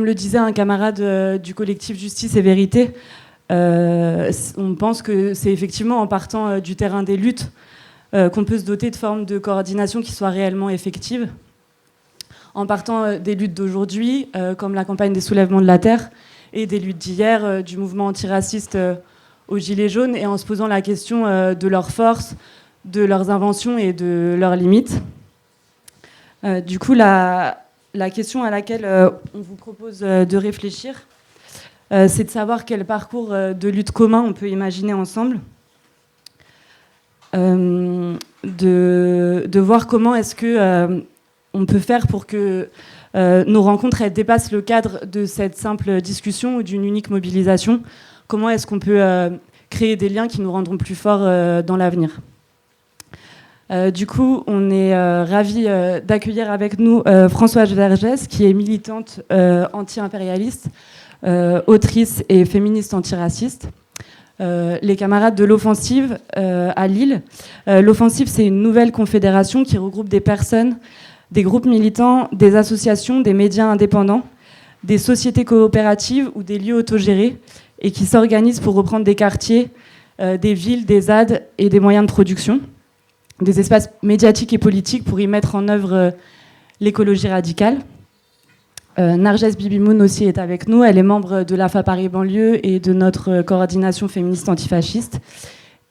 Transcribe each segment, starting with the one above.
comme le disait un camarade du collectif Justice et Vérité, on pense que c'est effectivement en partant du terrain des luttes qu'on peut se doter de formes de coordination qui soient réellement effectives. En partant des luttes d'aujourd'hui, comme la campagne des soulèvements de la Terre, et des luttes d'hier, du mouvement antiraciste aux Gilets jaunes, et en se posant la question de leurs forces, de leurs inventions et de leurs limites. Du coup, la question à laquelle on vous propose de réfléchir, c'est de savoir quel parcours de lutte commun on peut imaginer ensemble, de voir comment est-ce que on peut faire pour que nos rencontres elles dépassent le cadre de cette simple discussion ou d'une unique mobilisation. Comment est-ce qu'on peut créer des liens qui nous rendront plus forts dans l'avenir. Du coup, on est ravis d'accueillir avec nous Françoise Vergès, qui est militante anti-impérialiste, autrice et féministe antiraciste. Les camarades de l'Offensive à Lille. L'Offensive, c'est une nouvelle confédération qui regroupe des personnes, des groupes militants, des associations, des médias indépendants, des sociétés coopératives ou des lieux autogérés et qui s'organisent pour reprendre des quartiers, des villes, des ZAD et des moyens de production, des espaces médiatiques et politiques pour y mettre en œuvre l'écologie radicale. Narges Bibimoun aussi est avec nous. Elle est membre de l'AFA Paris Banlieue et de notre coordination féministe antifasciste.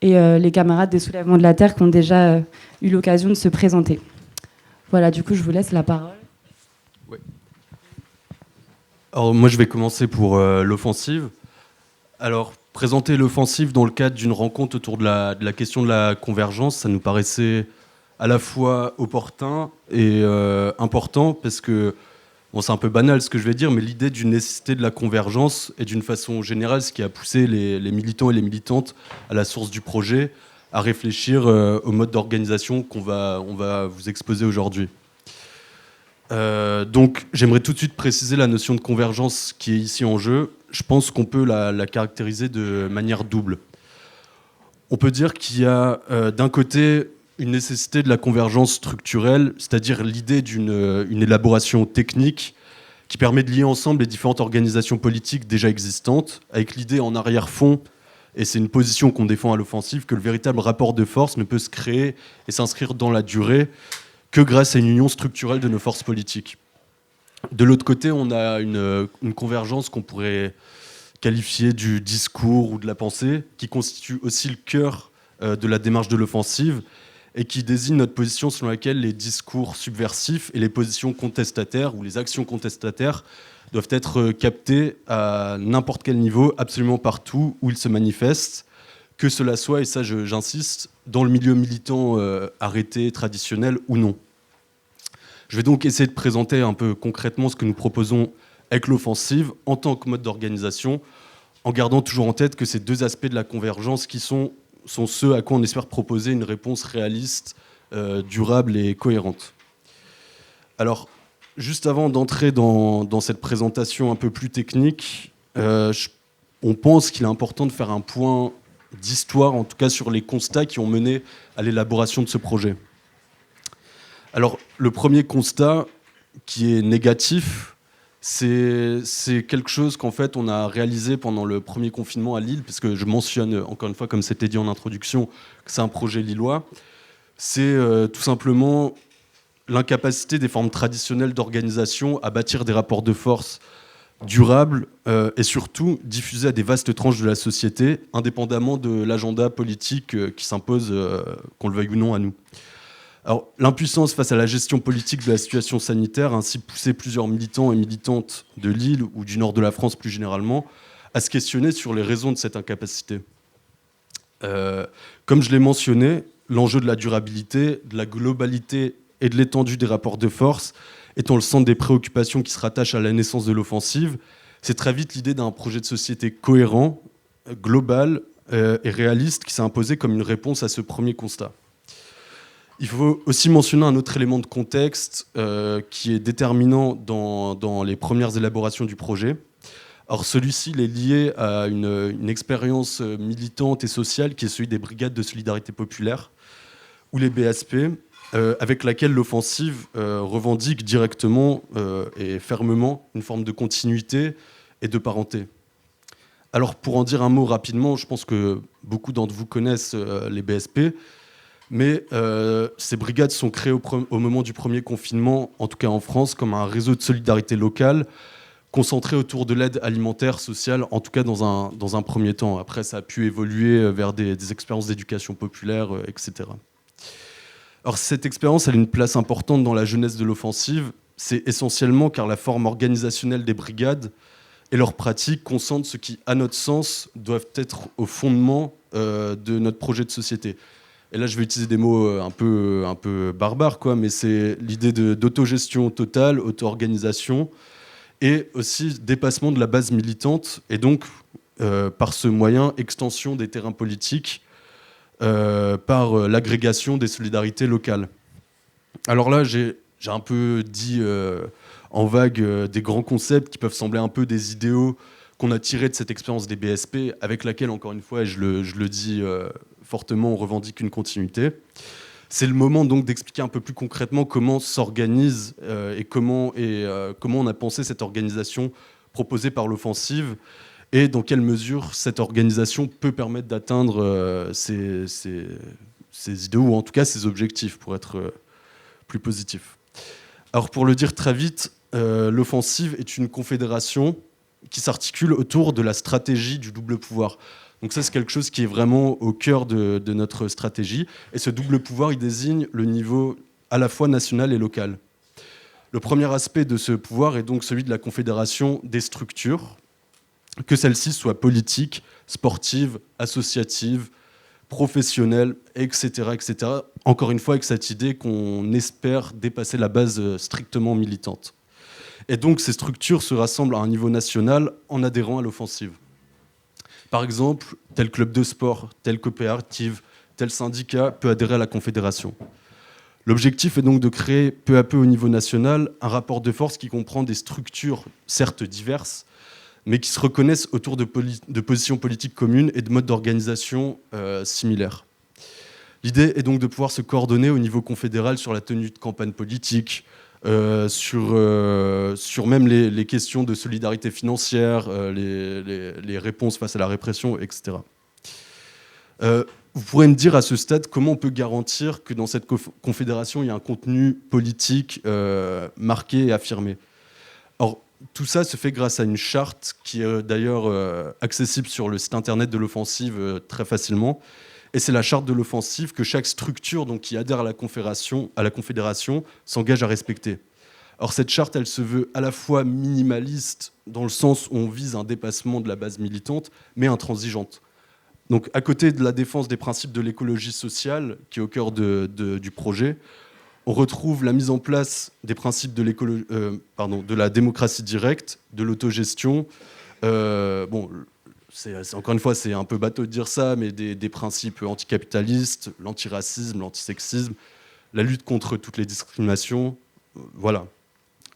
Et les camarades des Soulèvements de la Terre qui ont déjà eu l'occasion de se présenter. Voilà, du coup, je vous laisse la parole. Ouais. Alors, moi, je vais commencer pour l'Offensive. Alors, présenter l'Offensive dans le cadre d'une rencontre autour de la question de la convergence, ça nous paraissait à la fois opportun et important, parce que, bon, c'est un peu banal ce que je vais dire, mais l'idée d'une nécessité de la convergence est d'une façon générale ce qui a poussé les militants et les militantes à la source du projet, à réfléchir au mode d'organisation on va vous exposer aujourd'hui. Donc j'aimerais tout de suite préciser la notion de convergence qui est ici en jeu. Je pense qu'on peut la caractériser de manière double. On peut dire qu'il y a d'un côté une nécessité de la convergence structurelle, c'est-à-dire l'idée d'une élaboration technique qui permet de lier ensemble les différentes organisations politiques déjà existantes, avec l'idée en arrière-fond, et c'est une position qu'on défend à l'Offensive, que le véritable rapport de force ne peut se créer et s'inscrire dans la durée que grâce à une union structurelle de nos forces politiques. De l'autre côté, on a une convergence qu'on pourrait qualifier du discours ou de la pensée, qui constitue aussi le cœur de la démarche de l'Offensive et qui désigne notre position selon laquelle les discours subversifs et les positions contestataires ou les actions contestataires doivent être captés à n'importe quel niveau, absolument partout où ils se manifestent, que cela soit, et ça j'insiste, dans le milieu militant arrêté, traditionnel ou non. Je vais donc essayer de présenter un peu concrètement ce que nous proposons avec l'Offensive en tant que mode d'organisation, en gardant toujours en tête que ces deux aspects de la convergence qui sont ceux à quoi on espère proposer une réponse réaliste, durable et cohérente. Alors, juste avant d'entrer dans cette présentation un peu plus technique, on pense qu'il est important de faire un point d'histoire, en tout cas sur les constats qui ont mené à l'élaboration de ce projet. Alors, le premier constat, qui est négatif, c'est quelque chose qu'en fait on a réalisé pendant le premier confinement à Lille, parce que je mentionne encore une fois, comme c'était dit en introduction, que c'est un projet lillois. C'est tout simplement l'incapacité des formes traditionnelles d'organisation à bâtir des rapports de force durables et surtout diffusés à des vastes tranches de la société, indépendamment de l'agenda politique qui s'impose, qu'on le veuille ou non, à nous. Alors, l'impuissance face à la gestion politique de la situation sanitaire a ainsi poussé plusieurs militants et militantes de Lille ou du nord de la France plus généralement à se questionner sur les raisons de cette incapacité. Comme je l'ai mentionné, l'enjeu de la durabilité, de la globalité et de l'étendue des rapports de force étant le centre des préoccupations qui se rattachent à la naissance de l'Offensive, c'est très vite l'idée d'un projet de société cohérent, global et réaliste qui s'est imposé comme une réponse à ce premier constat. Il faut aussi mentionner un autre élément de contexte qui est déterminant dans les premières élaborations du projet. Alors celui-ci il est lié à une expérience militante et sociale qui est celui des brigades de solidarité populaire, ou les BSP, avec laquelle l'offensive revendique directement et fermement une forme de continuité et de parenté. Alors pour en dire un mot rapidement, je pense que beaucoup d'entre vous connaissent les BSP, mais ces brigades sont créées au moment du premier confinement, en tout cas en France, comme un réseau de solidarité locale concentré autour de l'aide alimentaire, sociale, en tout cas dans un premier temps. Après, ça a pu évoluer vers des expériences d'éducation populaire, etc. Alors cette expérience, elle a une place importante dans la jeunesse de l'offensive. C'est essentiellement car la forme organisationnelle des brigades et leurs pratiques concentrent ce qui, à notre sens, doivent être au fondement de notre projet de société. Et là, je vais utiliser des mots un peu barbares, quoi, mais c'est l'idée d'autogestion totale, auto-organisation, et aussi dépassement de la base militante, et donc, par ce moyen, extension des terrains politiques, par l'agrégation des solidarités locales. Alors là, j'ai un peu dit en vague des grands concepts qui peuvent sembler un peu des idéaux qu'on a tirés de cette expérience des BSP, avec laquelle, encore une fois, et je le dis fortement, on revendique une continuité. C'est le moment donc d'expliquer un peu plus concrètement comment s'organise et comment on a pensé cette organisation proposée par l'offensive et dans quelle mesure cette organisation peut permettre d'atteindre ces idéaux ou en tout cas ces objectifs pour être plus positif. Alors pour le dire très vite, l'offensive est une confédération qui s'articule autour de la stratégie du double pouvoir. Donc ça, c'est quelque chose qui est vraiment au cœur de notre stratégie. Et ce double pouvoir, il désigne le niveau à la fois national et local. Le premier aspect de ce pouvoir est donc celui de la confédération des structures, que celles-ci soient politiques, sportives, associatives, professionnelles, etc., etc. Encore une fois, avec cette idée qu'on espère dépasser la base strictement militante. Et donc, ces structures se rassemblent à un niveau national en adhérant à l'offensive. Par exemple, tel club de sport, telle coopérative, tel syndicat peut adhérer à la confédération. L'objectif est donc de créer peu à peu au niveau national un rapport de force qui comprend des structures, certes diverses, mais qui se reconnaissent autour de positions politiques communes et de modes d'organisation similaires. L'idée est donc de pouvoir se coordonner au niveau confédéral sur la tenue de campagnes politiques, sur même les questions de solidarité financière, les réponses face à la répression, etc. Vous pourrez me dire à ce stade comment on peut garantir que dans cette confédération, il y a un contenu politique marqué et affirmé. Or, tout ça se fait grâce à une charte qui est d'ailleurs accessible sur le site internet de l'offensive très facilement. Et c'est la charte de l'offensive que chaque structure donc, qui adhère à la confédération s'engage à respecter. Or, cette charte, elle se veut à la fois minimaliste, dans le sens où on vise un dépassement de la base militante, mais intransigeante. Donc, à côté de la défense des principes de l'écologie sociale, qui est au cœur du projet, on retrouve la mise en place des principes de la démocratie directe, de l'autogestion, encore une fois, c'est un peu bateau de dire ça, mais des principes anticapitalistes, l'antiracisme, l'antisexisme, la lutte contre toutes les discriminations, voilà.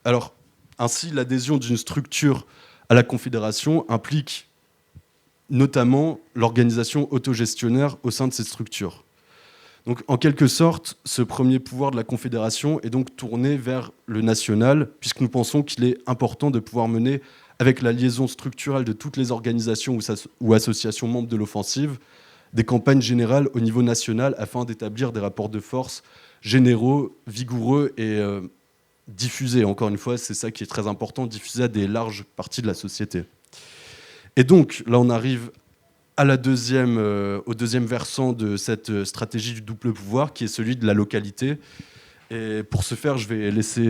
Alors, ainsi, l'adhésion d'une structure à la confédération implique notamment l'organisation autogestionnaire au sein de cette structure. Donc, en quelque sorte, ce premier pouvoir de la confédération est donc tourné vers le national, puisque nous pensons qu'il est important de pouvoir mener avec la liaison structurelle de toutes les organisations ou associations membres de l'offensive, des campagnes générales au niveau national afin d'établir des rapports de force généraux, vigoureux et diffusés. Encore une fois, c'est ça qui est très important, diffusés à des larges parties de la société. Et donc, là, on arrive au deuxième versant de cette stratégie du double pouvoir, qui est celui de la localité. Et pour ce faire, je vais laisser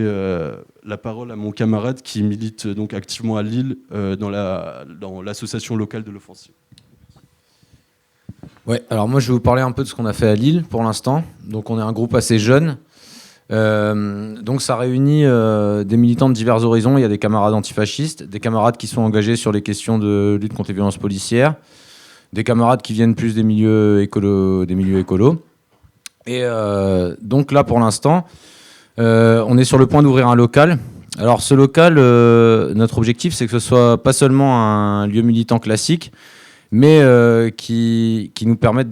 la parole à mon camarade qui milite donc activement à Lille dans l'association locale de l'offensive. Ouais, alors moi je vais vous parler un peu de ce qu'on a fait à Lille pour l'instant. Donc on est un groupe assez jeune. Donc ça réunit des militants de divers horizons. Il y a des camarades antifascistes, des camarades qui sont engagés sur les questions de lutte contre les violences policières, des camarades qui viennent plus des milieux écolos. Et donc là, pour l'instant, on est sur le point d'ouvrir un local. Alors ce local, notre objectif, c'est que ce soit pas seulement un lieu militant classique, mais qui nous permette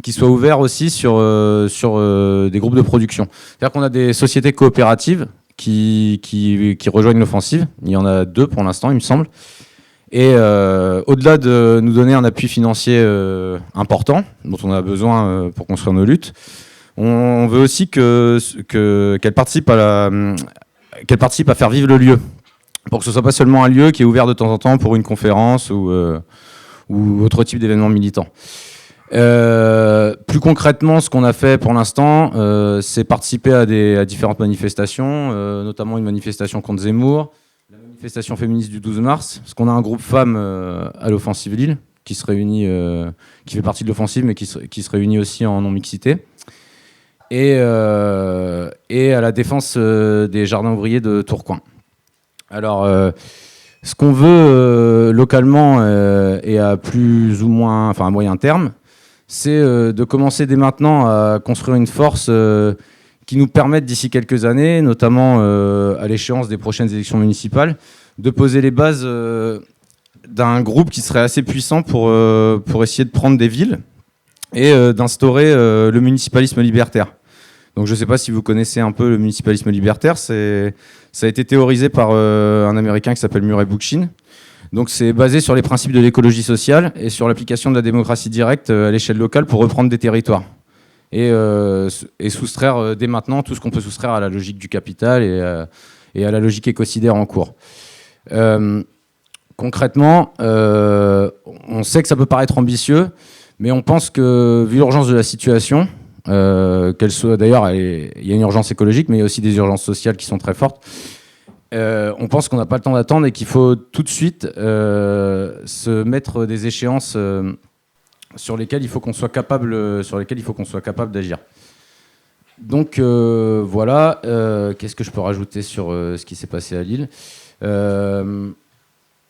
qui soit ouvert aussi sur des groupes de production. C'est-à-dire qu'on a des sociétés coopératives qui rejoignent l'offensive. Il y en a 2 pour l'instant, il me semble. Et au-delà de nous donner un appui financier important, dont on a besoin pour construire nos luttes, on veut aussi qu'elle participe à faire vivre le lieu, pour que ce soit pas seulement un lieu qui est ouvert de temps en temps pour une conférence ou autre type d'événement militant. Plus concrètement, ce qu'on a fait pour l'instant, c'est participer à différentes manifestations, notamment une manifestation contre Zemmour, la manifestation féministe du 12 mars, parce qu'on a un groupe femmes à l'Offensive Lille, qui se réunit, qui fait partie de l'Offensive, mais qui se réunit aussi en non-mixité, et à la défense des jardins ouvriers de Tourcoing. Alors, ce qu'on veut localement et à plus ou moins, enfin à moyen terme, c'est de commencer dès maintenant à construire une force qui nous permette d'ici quelques années, notamment à l'échéance des prochaines élections municipales, de poser les bases d'un groupe qui serait assez puissant pour essayer de prendre des villes et d'instaurer le municipalisme libertaire. Donc je ne sais pas si vous connaissez un peu le municipalisme libertaire, ça a été théorisé par un Américain qui s'appelle Murray Bookchin. Donc c'est basé sur les principes de l'écologie sociale et sur l'application de la démocratie directe à l'échelle locale pour reprendre des territoires. Et soustraire dès maintenant tout ce qu'on peut soustraire à la logique du capital et à la logique écocidaire en cours. Concrètement, on sait que ça peut paraître ambitieux, mais on pense que, vu l'urgence de la situation, qu'elle soit d'ailleurs, il y a une urgence écologique, mais il y a aussi des urgences sociales qui sont très fortes. On pense qu'on n'a pas le temps d'attendre et qu'il faut tout de suite se mettre des échéances sur lesquelles il faut qu'on soit capable, d'agir. Donc voilà. Qu'est-ce que je peux rajouter sur ce qui s'est passé à Lille ?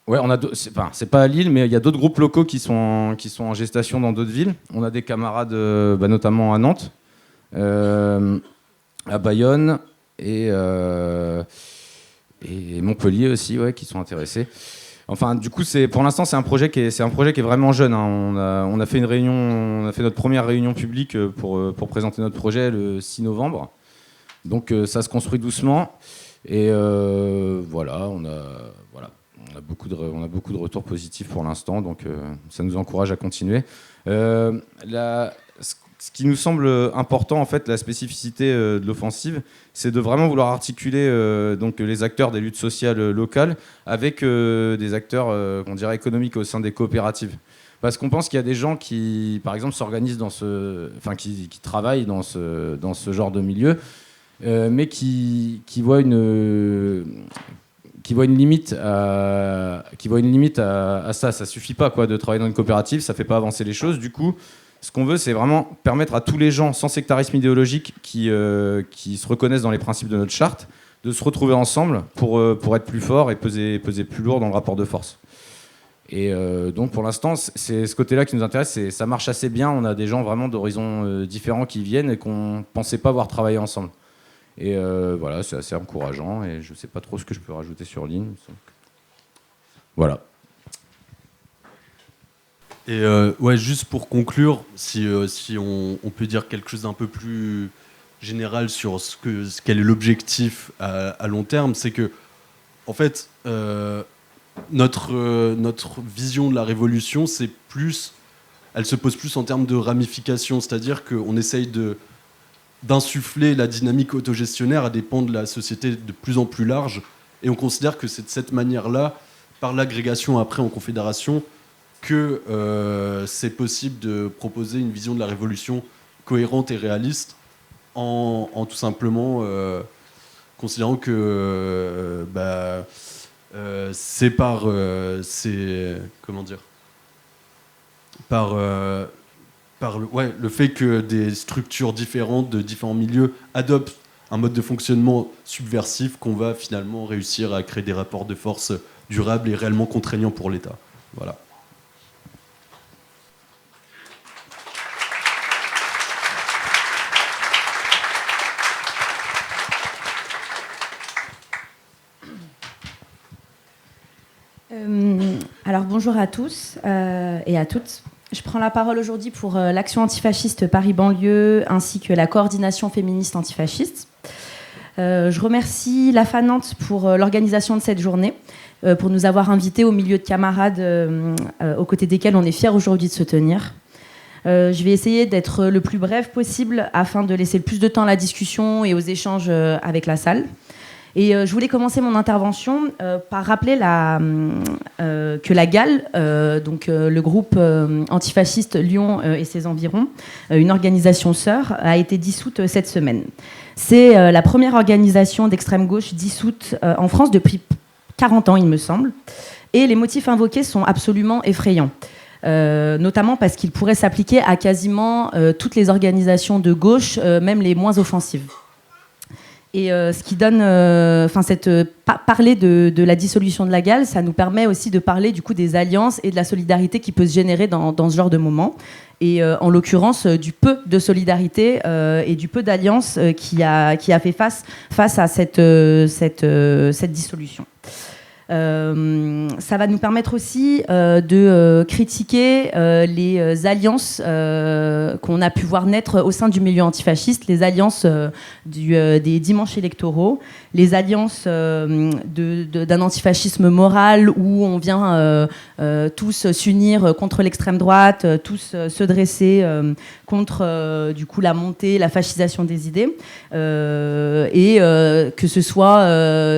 Ouais, c'est pas à Lille, mais il y a d'autres groupes locaux qui sont en gestation dans d'autres villes. On a des camarades, notamment à Nantes, à Bayonne et Montpellier aussi, ouais, qui sont intéressés. Enfin, du coup, pour l'instant, c'est un projet qui est vraiment jeune. Hein. On a fait notre première réunion publique pour présenter notre projet le 6 novembre. Donc, ça se construit doucement. Et voilà, on a beaucoup de retours positifs pour l'instant, donc ça nous encourage à continuer. Ce qui nous semble important, en fait, la spécificité de l'offensive, c'est de vraiment vouloir articuler donc les acteurs des luttes sociales locales avec des acteurs, on dirait, économiques au sein des coopératives. Parce qu'on pense qu'il y a des gens qui, par exemple, s'organisent qui travaillent dans ce genre de milieu, mais qui voient une limite à ça. Ça suffit pas, quoi, de travailler dans une coopérative, ça fait pas avancer les choses. Du coup, ce qu'on veut, c'est vraiment permettre à tous les gens sans sectarisme idéologique qui se reconnaissent dans les principes de notre charte de se retrouver ensemble pour être plus fort et peser plus lourd dans le rapport de force. Et donc pour l'instant, c'est ce côté-là qui nous intéresse. Ça marche assez bien. On a des gens vraiment d'horizons différents qui viennent et qu'on pensait pas voir travailler ensemble. Et voilà, c'est assez encourageant. Et je sais pas trop ce que je peux rajouter sur ligne. Voilà. Et ouais, juste pour conclure, si on peut dire quelque chose d'un peu plus général sur quel est l'objectif à long terme, c'est que, en fait, notre vision de la révolution, elle se pose plus en termes de ramification, c'est-à-dire qu'on essaye d'insuffler la dynamique autogestionnaire à des pans de la société de plus en plus large, et on considère que c'est de cette manière-là, par l'agrégation après en confédération, que c'est possible de proposer une vision de la révolution cohérente et réaliste en tout simplement considérant que c'est par le fait que des structures différentes de différents milieux adoptent un mode de fonctionnement subversif qu'on va finalement réussir à créer des rapports de force durables et réellement contraignants pour l'État. Voilà. Alors bonjour à tous et à toutes. Je prends la parole aujourd'hui pour l'Action antifasciste Paris-Banlieue ainsi que la coordination féministe antifasciste. Je remercie la FANANT pour l'organisation de cette journée, pour nous avoir invités au milieu de camarades aux côtés desquels on est fiers aujourd'hui de se tenir. Je vais essayer d'être le plus bref possible afin de laisser le plus de temps à la discussion et aux échanges avec la salle. Et je voulais commencer mon intervention par rappeler que la GAL, donc le groupe antifasciste Lyon et ses environs, une organisation sœur, a été dissoute cette semaine. C'est la première organisation d'extrême gauche dissoute en France depuis 40 ans, il me semble. Et les motifs invoqués sont absolument effrayants. Notamment parce qu'ils pourraient s'appliquer à quasiment toutes les organisations de gauche, même les moins offensives. Et ce qui donne, parler de la dissolution de la GAL, ça nous permet aussi de parler du coup des alliances et de la solidarité qui peut se générer dans ce genre de moment. Et en l'occurrence, du peu de solidarité et du peu d'alliances qui a fait face à cette dissolution. Ça va nous permettre aussi de critiquer les alliances qu'on a pu voir naître au sein du milieu antifasciste, les alliances des dimanches électoraux, les alliances d'un antifascisme moral où on vient tous s'unir contre l'extrême droite, tous se dresser contre du coup la montée, la fascisation des idées, et que ce soit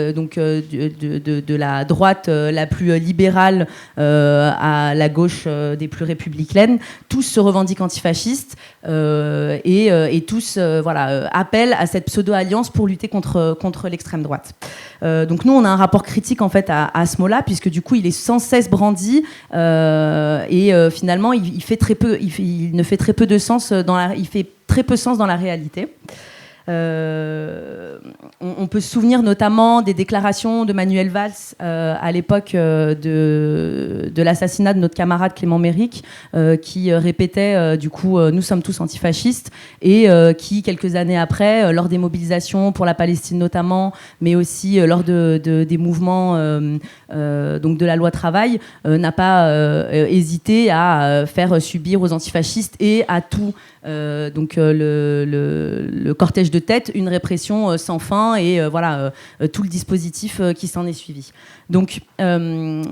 de la droite la plus libérale à la gauche des plus républicaines, tous se revendiquent antifascistes et tous appellent à cette pseudo-alliance pour lutter contre l'extrême droite. Donc nous, on a un rapport critique en fait à ce mot-là, puisque du coup, il est sans cesse brandi et finalement, il ne fait très peu de sens il fait très peu sens dans la réalité. On peut se souvenir notamment des déclarations de Manuel Valls à l'époque de l'assassinat de notre camarade Clément Méric, qui répétait du coup nous sommes tous antifascistes, et qui quelques années après, lors des mobilisations pour la Palestine notamment, mais aussi lors des mouvements donc de la loi travail, n'a pas hésité à faire subir aux antifascistes et à tout le cortège de tête une répression sans fin et tout le dispositif qui s'en est suivi. Donc on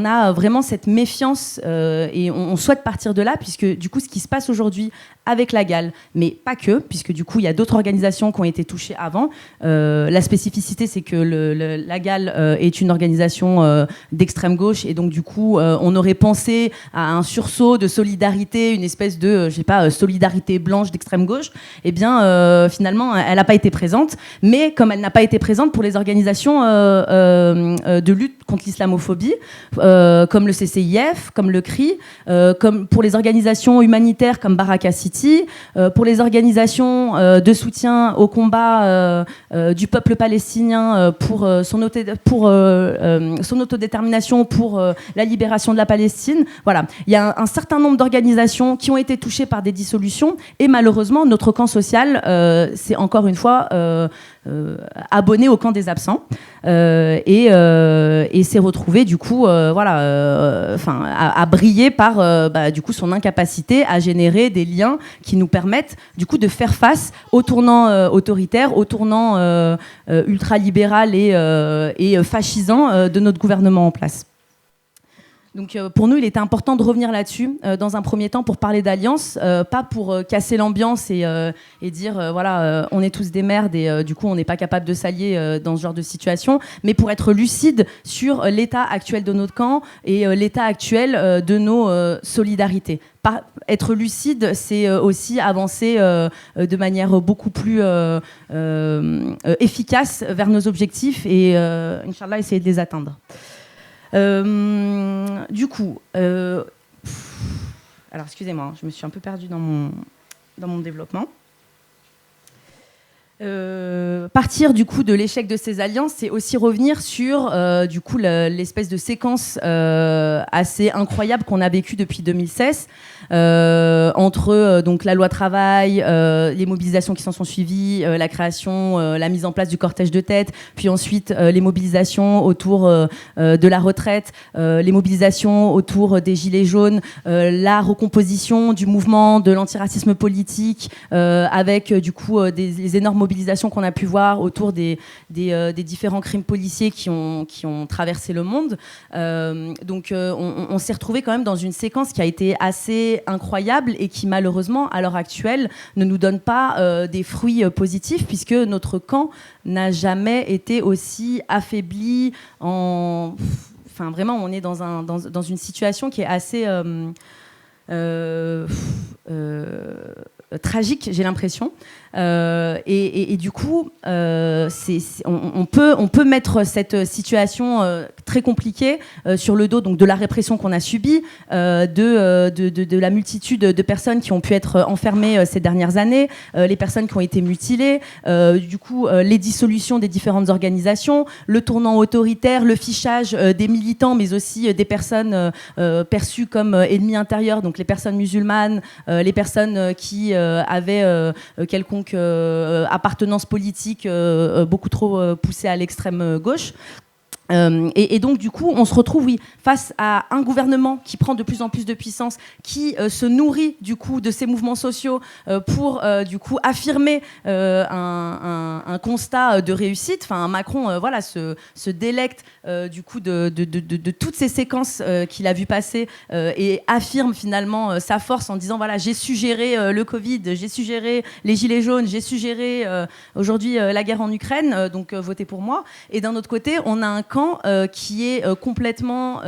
a vraiment cette méfiance et on souhaite partir de là, puisque du coup ce qui se passe aujourd'hui avec la GAL, mais pas que, puisque du coup il y a d'autres organisations qui ont été touchées avant. La spécificité, c'est que la GAL est une organisation d'extrême gauche, et donc du coup on aurait pensé à un sursaut de solidarité, une espèce de solidarité blanche d'extrême gauche. Eh bien finalement elle n'a pas été présente, mais comme elle n'a pas été présente pour les organisations de lutte contre l'islamophobie, comme le CCIF, comme le CRI, comme pour les organisations humanitaires comme Baraka City, pour les organisations de soutien au combat du peuple palestinien pour son autodétermination, pour la libération de la Palestine. Voilà, il y a un certain nombre d'organisations qui ont été touchées par des dissolutions, et malheureusement notre camp social c'est encore une fois abonné au camp des absents et s'est retrouvé du coup à briller par du coup son incapacité à générer des liens qui nous permettent du coup de faire face au tournant autoritaire, au tournant ultralibéral et fascisant de notre gouvernement en place. Donc pour nous, il était important de revenir là-dessus dans un premier temps pour parler d'alliance, pas pour casser l'ambiance et dire on est tous des merdes et du coup on n'est pas capable de s'allier dans ce genre de situation, mais pour être lucide sur l'état actuel de notre camp et l'état actuel de nos solidarités. Être lucide, c'est aussi avancer de manière beaucoup plus efficace vers nos objectifs et Inch'Allah essayer de les atteindre. Du coup, alors excusez-moi, je me suis un peu perdue dans mon développement. Partir du coup de l'échec de ces alliances, c'est aussi revenir sur du coup l'espèce de séquence assez incroyable qu'on a vécue depuis 2016 entre donc la loi travail, les mobilisations qui s'en sont suivies, la création, la mise en place du cortège de tête, puis ensuite les mobilisations autour de la retraite, les mobilisations autour des gilets jaunes, la recomposition du mouvement de l'antiracisme politique avec du coup les énormes mobilisations qu'on a pu voir autour des différents crimes policiers qui ont traversé le monde. Donc on s'est retrouvé quand même dans une séquence qui a été assez incroyable et qui malheureusement à l'heure actuelle ne nous donne pas des fruits positifs, puisque notre camp n'a jamais été aussi affaibli. Enfin vraiment, on est dans une situation qui est assez tragique, j'ai l'impression. Et du coup, on peut mettre cette situation très compliquée sur le dos donc de la répression qu'on a subie, de la multitude de personnes qui ont pu être enfermées ces dernières années, les personnes qui ont été mutilées, du coup les dissolutions des différentes organisations, le tournant autoritaire, le fichage des militants, mais aussi des personnes perçues comme ennemis intérieurs, donc les personnes musulmanes, les personnes qui avaient quelconque appartenance politique beaucoup trop poussée à l'extrême gauche. Et donc du coup on se retrouve face à un gouvernement qui prend de plus en plus de puissance, qui se nourrit du coup de ces mouvements sociaux pour du coup affirmer un constat de réussite. Enfin Macron voilà se délecte du coup de toutes ces séquences qu'il a vu passer et affirme finalement sa force en disant voilà, j'ai su gérer le Covid, j'ai su gérer les gilets jaunes, j'ai su gérer aujourd'hui la guerre en Ukraine, donc votez pour moi. Et d'un autre côté on a un camp qui est complètement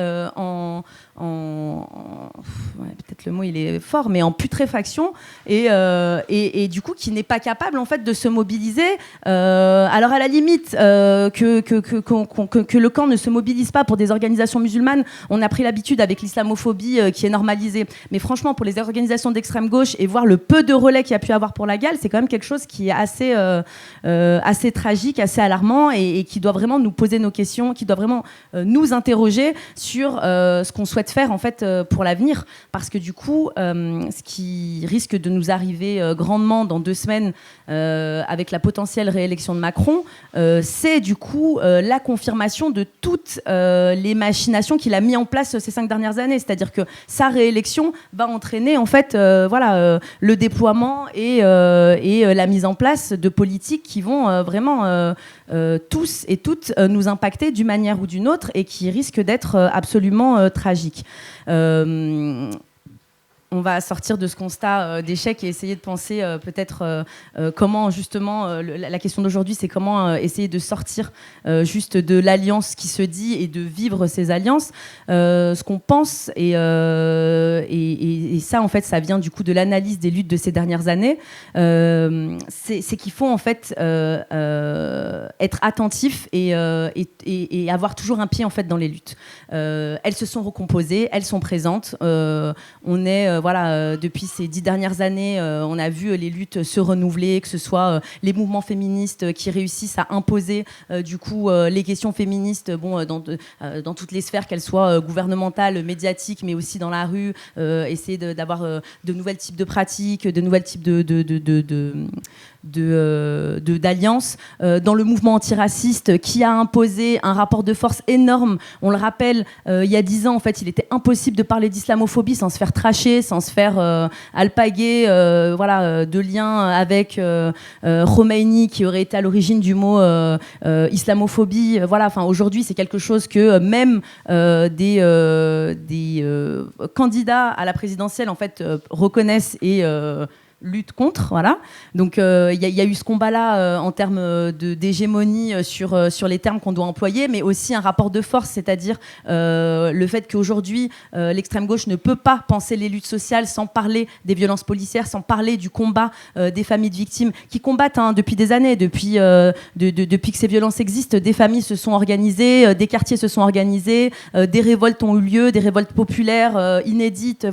peut-être le mot il est fort, mais en putréfaction et du coup qui n'est pas capable en fait de se mobiliser. Alors à la limite que le camp ne se mobilise pas pour des organisations musulmanes, on a pris l'habitude avec l'islamophobie qui est normalisée, mais franchement pour les organisations d'extrême gauche et voir le peu de relais qu'il y a pu avoir pour la GAL, c'est quand même quelque chose qui est assez tragique, assez alarmant et qui doit vraiment nous poser nos questions, qui doit vraiment nous interroger sur ce qu'on souhaite faire en fait pour l'avenir, parce que du coup ce qui risque de nous arriver grandement dans 2 semaines avec la potentielle réélection de Macron, c'est du coup la confirmation de toutes les machinations qu'il a mis en place ces 5 dernières années, c'est-à-dire que sa réélection va entraîner en fait le déploiement et la mise en place de politiques qui vont vraiment tous et toutes nous impacter d'une manière ou d'une autre et qui risquent d'être absolument tragiques. On va sortir de ce constat d'échec et essayer de penser peut-être comment justement, la question d'aujourd'hui c'est comment essayer de sortir juste de l'alliance qui se dit et de vivre ces alliances. Ce qu'on pense et ça en fait ça vient du coup de l'analyse des luttes de ces dernières années, c'est qu'il faut en fait être attentif et avoir toujours un pied en fait dans les luttes. Elles se sont recomposées, elles sont présentes, on est depuis ces 10 dernières années, on a vu les luttes se renouveler, que ce soit les mouvements féministes qui réussissent à imposer du coup les questions féministes dans toutes les sphères, qu'elles soient gouvernementales, médiatiques, mais aussi dans la rue, essayer d'avoir de nouvelles types de pratiques, de nouvelles types d'alliances. Dans le mouvement antiraciste qui a imposé un rapport de force énorme, on le rappelle, il y a 10 ans en fait il était impossible de parler d'islamophobie sans se faire tracher, sans se faire alpaguer de liens avec Khomeini qui aurait été à l'origine du mot islamophobie. Aujourd'hui c'est quelque chose que même des candidats à la présidentielle en fait reconnaissent et lutte contre, voilà. Donc y a eu ce combat-là en termes d'hégémonie sur les termes qu'on doit employer, mais aussi un rapport de force, c'est-à-dire le fait qu'aujourd'hui l'extrême gauche ne peut pas penser les luttes sociales sans parler des violences policières, sans parler du combat des familles de victimes qui combattent depuis des années, depuis que ces violences existent, des familles se sont organisées, des quartiers se sont organisés, des révoltes ont eu lieu, des révoltes populaires inédites,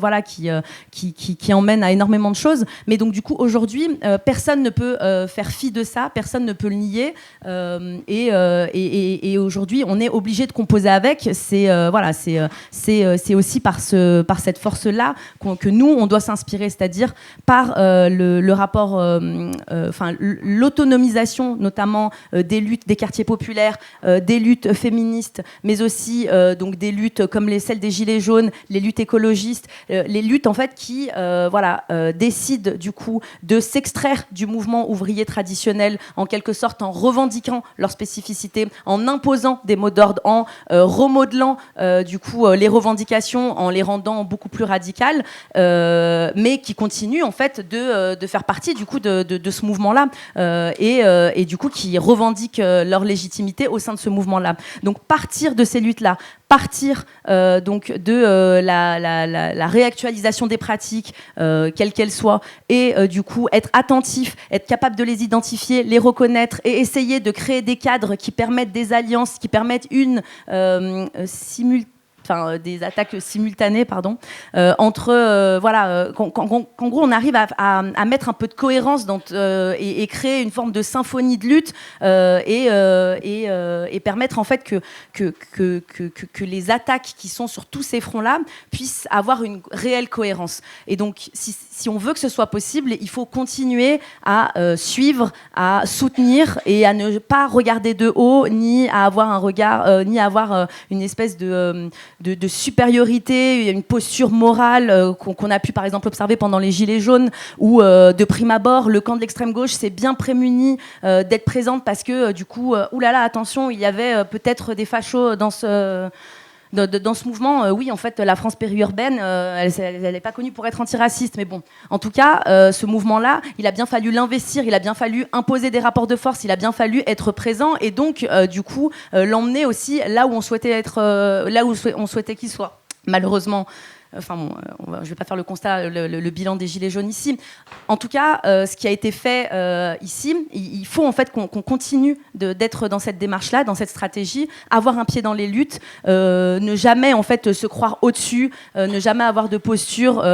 qui emmènent à énormément de choses. Mais Et donc du coup aujourd'hui, personne ne peut faire fi de ça, personne ne peut le nier. Et aujourd'hui, on est obligé de composer avec. C'est aussi par cette force-là que nous, on doit s'inspirer, c'est-à-dire par le rapport, l'autonomisation notamment des luttes des quartiers populaires, des luttes féministes, mais aussi donc des luttes comme celles des Gilets jaunes, les luttes écologistes, les luttes en fait qui décident du coup de s'extraire du mouvement ouvrier traditionnel, en quelque sorte en revendiquant leur spécificité, en imposant des mots d'ordre, en remodelant du coup les revendications, en les rendant beaucoup plus radicales, mais qui continuent en fait de faire partie du coup de ce mouvement-là et du coup qui revendiquent leur légitimité au sein de ce mouvement-là. Donc partir de ces luttes-là, partir donc de la réactualisation des pratiques, quelles qu'elles soient, et du coup être attentif, être capable de les identifier, les reconnaître et essayer de créer des cadres qui permettent des alliances, qui permettent des attaques simultanées, entre qu'en gros on arrive à mettre un peu de cohérence et créer une forme de symphonie de lutte et permettre en fait que les attaques qui sont sur tous ces fronts-là puissent avoir une réelle cohérence. Et donc si on veut que ce soit possible, il faut continuer à suivre, à soutenir et à ne pas regarder de haut, ni à avoir un regard, ni à avoir une espèce de supériorité, une posture morale qu'on a pu par exemple observer pendant les Gilets jaunes, où de prime abord le camp de l'extrême gauche s'est bien prémuni d'être présente parce que du coup, oulala, attention, il y avait peut-être des fachos dans ce mouvement. Oui, en fait, la France périurbaine, elle n'est pas connue pour être antiraciste. Mais bon, en tout cas, ce mouvement-là, il a bien fallu l'investir, il a bien fallu imposer des rapports de force, il a bien fallu être présent et donc, du coup, l'emmener aussi là où on souhaitait on souhaitait qu'il soit. Malheureusement, je ne vais pas faire le constat, le bilan des Gilets jaunes ici. En tout cas, ce qui a été fait ici, il faut en fait qu'on continue d'être dans cette démarche-là, dans cette stratégie, avoir un pied dans les luttes, ne jamais en fait se croire au-dessus, ne jamais avoir de posture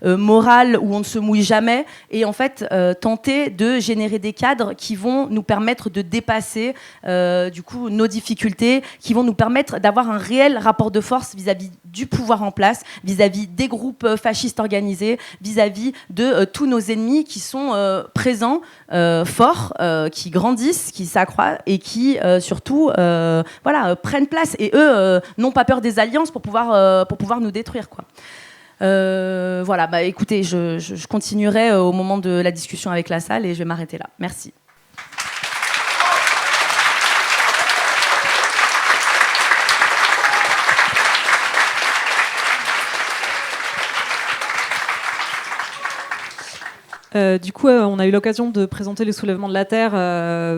morale où on ne se mouille jamais, et en fait tenter de générer des cadres qui vont nous permettre de dépasser du coup nos difficultés, qui vont nous permettre d'avoir un réel rapport de force vis-à-vis du pouvoir en place, vis-à-vis des groupes fascistes organisés, vis-à-vis de tous nos ennemis qui sont présents, forts, qui grandissent, qui s'accroissent et qui surtout prennent place. Et eux n'ont pas peur des alliances pour pouvoir nous détruire, quoi. Écoutez, je continuerai au moment de la discussion avec la salle et je vais m'arrêter là. Merci. Du coup, on a eu l'occasion de présenter les soulèvements de la Terre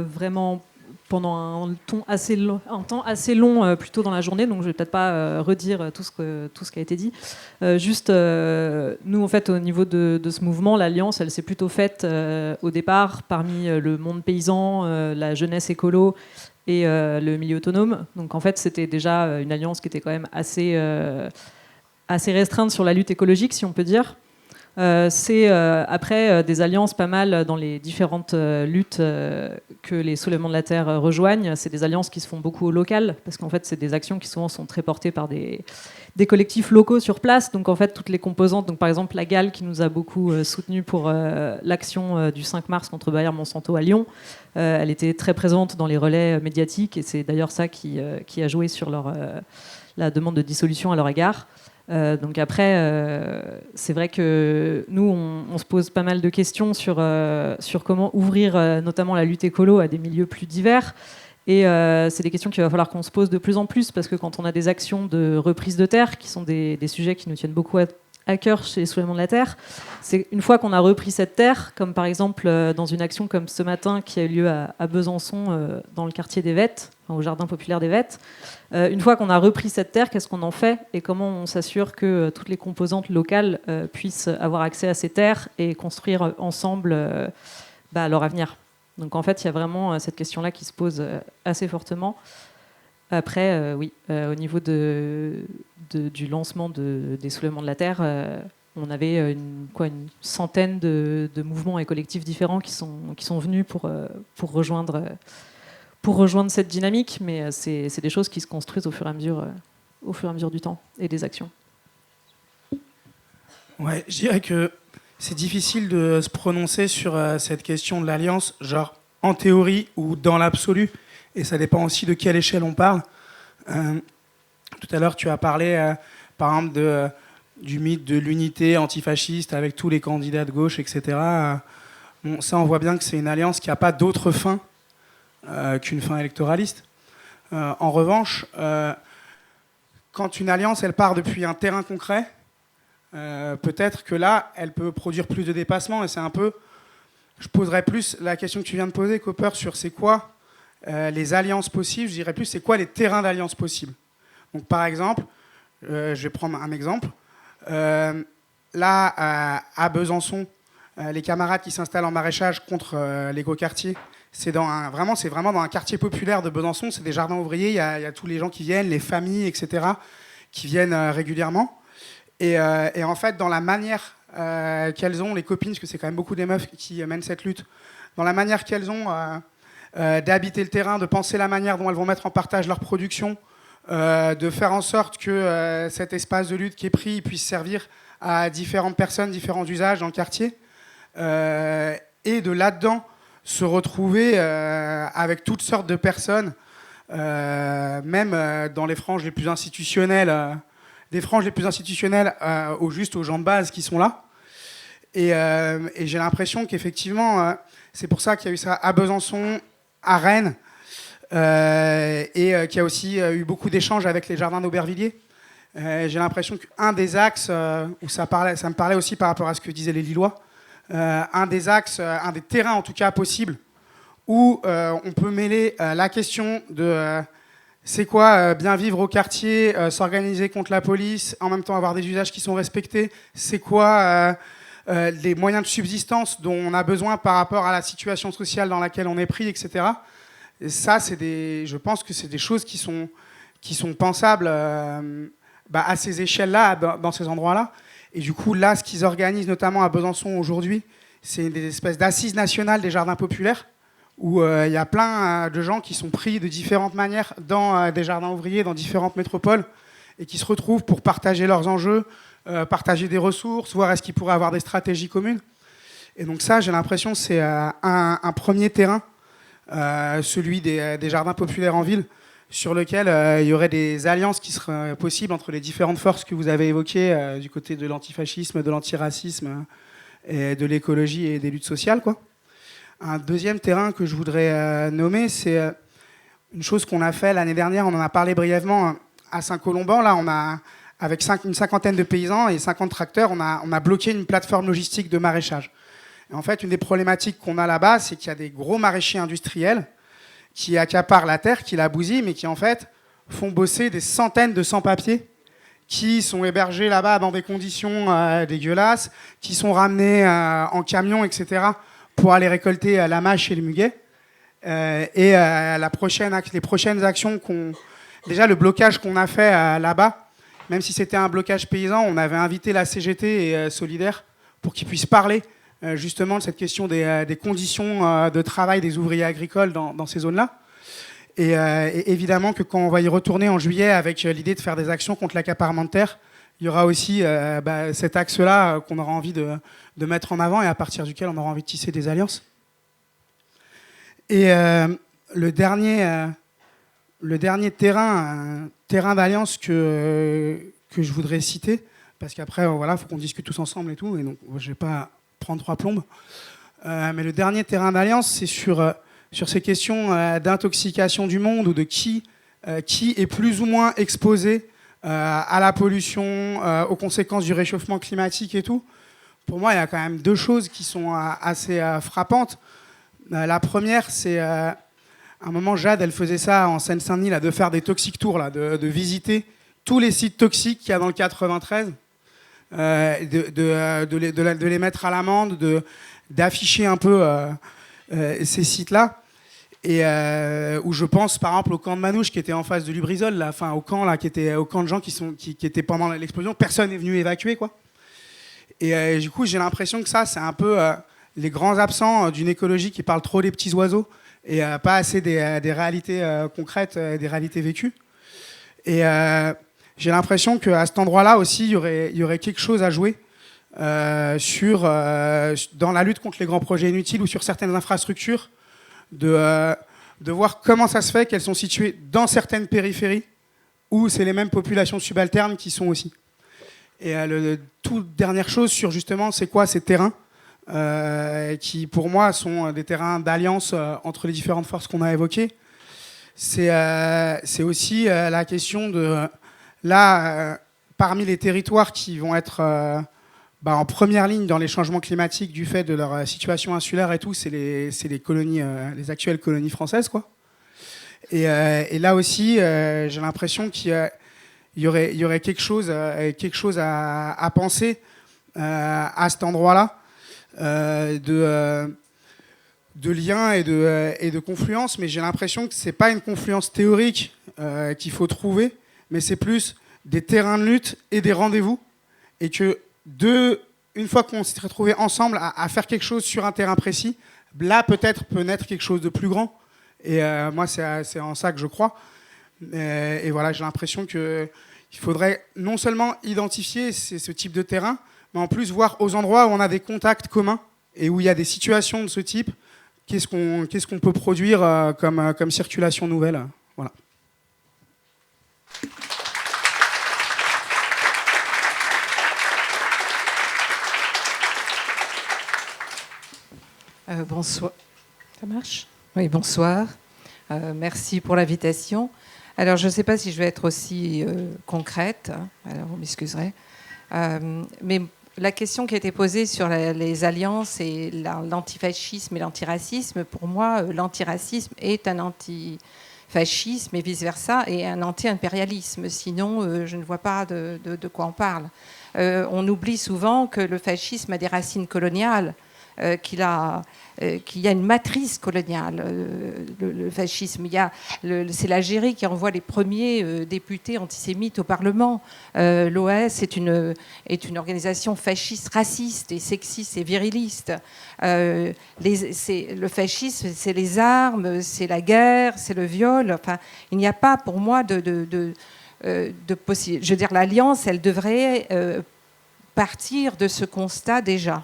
vraiment pendant un temps assez long plutôt dans la journée, donc je vais peut-être pas redire tout ce qui a été dit. Nous, en fait, au niveau de ce mouvement, l'Alliance, elle s'est plutôt faite au départ parmi le monde paysan, la jeunesse écolo et le milieu autonome. Donc en fait, c'était déjà une alliance qui était quand même assez restreinte sur la lutte écologique, si on peut dire. C'est après des alliances pas mal dans les différentes luttes que les soulèvements de la Terre rejoignent. C'est des alliances qui se font beaucoup au local, parce qu'en fait, c'est des actions qui souvent sont très portées par des collectifs locaux sur place. Donc en fait, toutes les composantes, donc par exemple la GAL qui nous a beaucoup soutenus pour l'action du 5 mars contre Bayer-Monsanto à Lyon, elle était très présente dans les relais médiatiques et c'est d'ailleurs ça qui a joué sur la demande de dissolution à leur égard. Donc après, c'est vrai que nous, on se pose pas mal de questions sur comment ouvrir notamment la lutte écolo à des milieux plus divers. Et c'est des questions qu'il va falloir qu'on se pose de plus en plus, parce que quand on a des actions de reprise de terre, qui sont des sujets qui nous tiennent beaucoup à cœur chez les soulèvements de la Terre, c'est une fois qu'on a repris cette terre, comme par exemple dans une action comme ce matin qui a eu lieu à Besançon, dans le quartier des Vettes, au jardin populaire des Vettes, une fois qu'on a repris cette terre, qu'est-ce qu'on en fait et comment on s'assure que toutes les composantes locales puissent avoir accès à ces terres et construire ensemble leur avenir. Donc en fait, il y a vraiment cette question-là qui se pose assez fortement. Après, au niveau du lancement des soulèvements de la Terre, on avait une centaine de mouvements et collectifs différents qui sont venus pour rejoindre cette dynamique, mais c'est des choses qui se construisent au fur et à mesure du temps et des actions. Ouais, je dirais que c'est difficile de se prononcer sur cette question de l'alliance, genre en théorie ou dans l'absolu, et ça dépend aussi de quelle échelle on parle. Tout à l'heure, tu as parlé, par exemple, du mythe de l'unité antifasciste avec tous les candidats de gauche, etc. Bon, ça, on voit bien que c'est une alliance qui n'a pas d'autre fin qu'une fin électoraliste. En revanche, quand une alliance, elle part depuis un terrain concret, peut-être que là, elle peut produire plus de dépassement. Et c'est un peu... Je poserais plus la question que tu viens de poser, Cooper, sur c'est quoi les alliances possibles. Je dirais plus c'est quoi les terrains d'alliance possibles. Donc, par exemple, je vais prendre un exemple. Là, à Besançon, les camarades qui s'installent en maraîchage contre l'écoquartier, c'est vraiment dans un quartier populaire de Besançon. C'est des jardins ouvriers. Il y a tous les gens qui viennent, les familles, etc., qui viennent régulièrement. Et en fait, dans la manière qu'elles ont, les copines, parce que c'est quand même beaucoup des meufs qui mènent cette lutte, dans la manière qu'elles ont d'habiter le terrain, de penser la manière dont elles vont mettre en partage leur production, de faire en sorte que cet espace de lutte qui est pris puisse servir à différentes personnes, différents usages dans le quartier, et de là-dedans se retrouver avec toutes sortes de personnes, même dans les franges les plus institutionnelles, des franges les plus institutionnelles aux gens de base qui sont là. Et j'ai l'impression qu'effectivement, c'est pour ça qu'il y a eu ça à Besançon, à Rennes, et qu'il y a aussi eu beaucoup d'échanges avec les jardins d'Aubervilliers. J'ai l'impression qu'un des axes, où ça me parlait aussi par rapport à ce que disaient les Lillois, un des axes, un des terrains en tout cas possibles, où on peut mêler la question de c'est quoi bien vivre au quartier, s'organiser contre la police, en même temps avoir des usages qui sont respectés, c'est quoi les moyens de subsistance dont on a besoin par rapport à la situation sociale dans laquelle on est pris, etc. Et ça, je pense que c'est des choses qui sont pensables à ces échelles-là, dans ces endroits-là. Et du coup, là, ce qu'ils organisent notamment à Besançon aujourd'hui, c'est des espèces d'assises nationales des jardins populaires, où il y a plein de gens qui sont pris de différentes manières dans des jardins ouvriers, dans différentes métropoles, et qui se retrouvent pour partager leurs enjeux, partager des ressources, voir est-ce qu'ils pourraient avoir des stratégies communes. Et donc ça, j'ai l'impression que c'est un premier terrain, celui des jardins populaires en ville, sur lequel il y aurait des alliances qui seraient possibles entre les différentes forces que vous avez évoquées, du côté de l'antifascisme, de l'antiracisme, et de l'écologie et des luttes sociales, quoi. Un deuxième terrain que je voudrais nommer, c'est une chose qu'on a fait l'année dernière, on en a parlé brièvement à Saint-Colomban. Là, on a, avec une cinquantaine de paysans et 50 tracteurs, on a bloqué une plateforme logistique de maraîchage. Et en fait, une des problématiques qu'on a là-bas, c'est qu'il y a des gros maraîchers industriels qui accaparent la terre, qui la bousillent, mais qui en fait font bosser des centaines de sans-papiers qui sont hébergés là-bas dans des conditions dégueulasses, qui sont ramenés en camion, etc., pour aller récolter la mâche et le muguet. Et les prochaines actions déjà le blocage qu'on a fait là-bas, même si c'était un blocage paysan, on avait invité la CGT et Solidaire pour qu'ils puissent parler justement de cette question des conditions de travail des ouvriers agricoles dans ces zones-là. Et évidemment que quand on va y retourner en juillet avec l'idée de faire des actions contre l'accaparement de terre, il y aura aussi cet axe-là qu'on aura envie de mettre en avant et à partir duquel on aura envie de tisser des alliances. Et le dernier terrain d'alliance que je voudrais citer, parce qu'après, voilà, faut qu'on discute tous ensemble et tout, et donc je vais pas prendre 3 plombes. Mais le dernier terrain d'alliance, c'est sur ces questions d'intoxication du monde ou de qui est plus ou moins exposé à la pollution, aux conséquences du réchauffement climatique et tout. Pour moi, il y a quand même 2 choses qui sont assez frappantes. La première, c'est à un moment, Jade, elle faisait ça en Seine-Saint-Denis, là, de faire des toxic tours, là, de visiter tous les sites toxiques qu'il y a dans le 93, de les mettre à l'amende, d'afficher un peu ces sites-là. Et où je pense par exemple au camp de Manouche qui était en face de Lubrizol, là, enfin au camp là, qui était au camp de gens qui étaient pendant l'explosion, personne n'est venu évacuer, quoi. Et du coup, j'ai l'impression que ça, c'est un peu les grands absents d'une écologie qui parle trop des petits oiseaux et pas assez des réalités concrètes, des réalités vécues. Et j'ai l'impression qu'à cet endroit-là aussi, il y aurait quelque chose à jouer dans la lutte contre les grands projets inutiles ou sur certaines infrastructures, de voir comment ça se fait qu'elles sont situées dans certaines périphéries où c'est les mêmes populations subalternes qui sont aussi. Et toute dernière chose sur justement, c'est quoi ces terrains qui, pour moi, sont des terrains d'alliance entre les différentes forces qu'on a évoquées. C'est aussi la question de... parmi les territoires qui vont être en première ligne dans les changements climatiques du fait de leur situation insulaire et tout, c'est les colonies, les actuelles colonies françaises, quoi. Et là aussi, j'ai l'impression qu'il y aurait quelque chose à penser à cet endroit-là, de liens et de confluence, mais j'ai l'impression que c'est pas une confluence théorique qu'il faut trouver, mais c'est plus des terrains de lutte et des rendez-vous, et que une fois qu'on s'est retrouvés ensemble à faire quelque chose sur un terrain précis, là peut-être peut naître quelque chose de plus grand. Et moi, c'est en ça que je crois. Et voilà, j'ai l'impression qu'il faudrait non seulement identifier ce type de terrain, mais en plus voir aux endroits où on a des contacts communs et où il y a des situations de ce type, qu'est-ce qu'on peut produire comme circulation nouvelle. Voilà. Bonsoir. Ça marche ? Oui, bonsoir. Merci pour l'invitation. Alors, je ne sais pas si je vais être aussi concrète, hein, alors vous m'excuserez. Mais la question qui a été posée sur les alliances et l'antifascisme et l'antiracisme, pour moi, l'antiracisme est un antifascisme et vice-versa, et un anti-impérialisme. Sinon, je ne vois pas de quoi on parle. On oublie souvent que le fascisme a des racines coloniales, qu'il y a une matrice coloniale, le fascisme. C'est l'Algérie qui envoie les premiers députés antisémites au Parlement. L'OS est une organisation fasciste, raciste et sexiste et viriliste. Le fascisme, c'est les armes, c'est la guerre, c'est le viol. Enfin, il n'y a pas pour moi de possible. Je veux dire, l'alliance, elle devrait partir de ce constat déjà.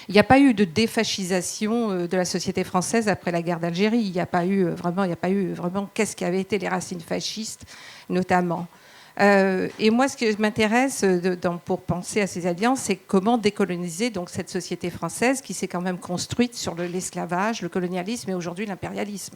Il n'y a pas eu de défascisation de la société française après la guerre d'Algérie. Il n'y a pas eu vraiment qu'est-ce qui avait été les racines fascistes, notamment. Et moi, ce qui m'intéresse pour penser à ces alliances, c'est comment décoloniser donc cette société française qui s'est quand même construite sur l'esclavage, le colonialisme et aujourd'hui l'impérialisme.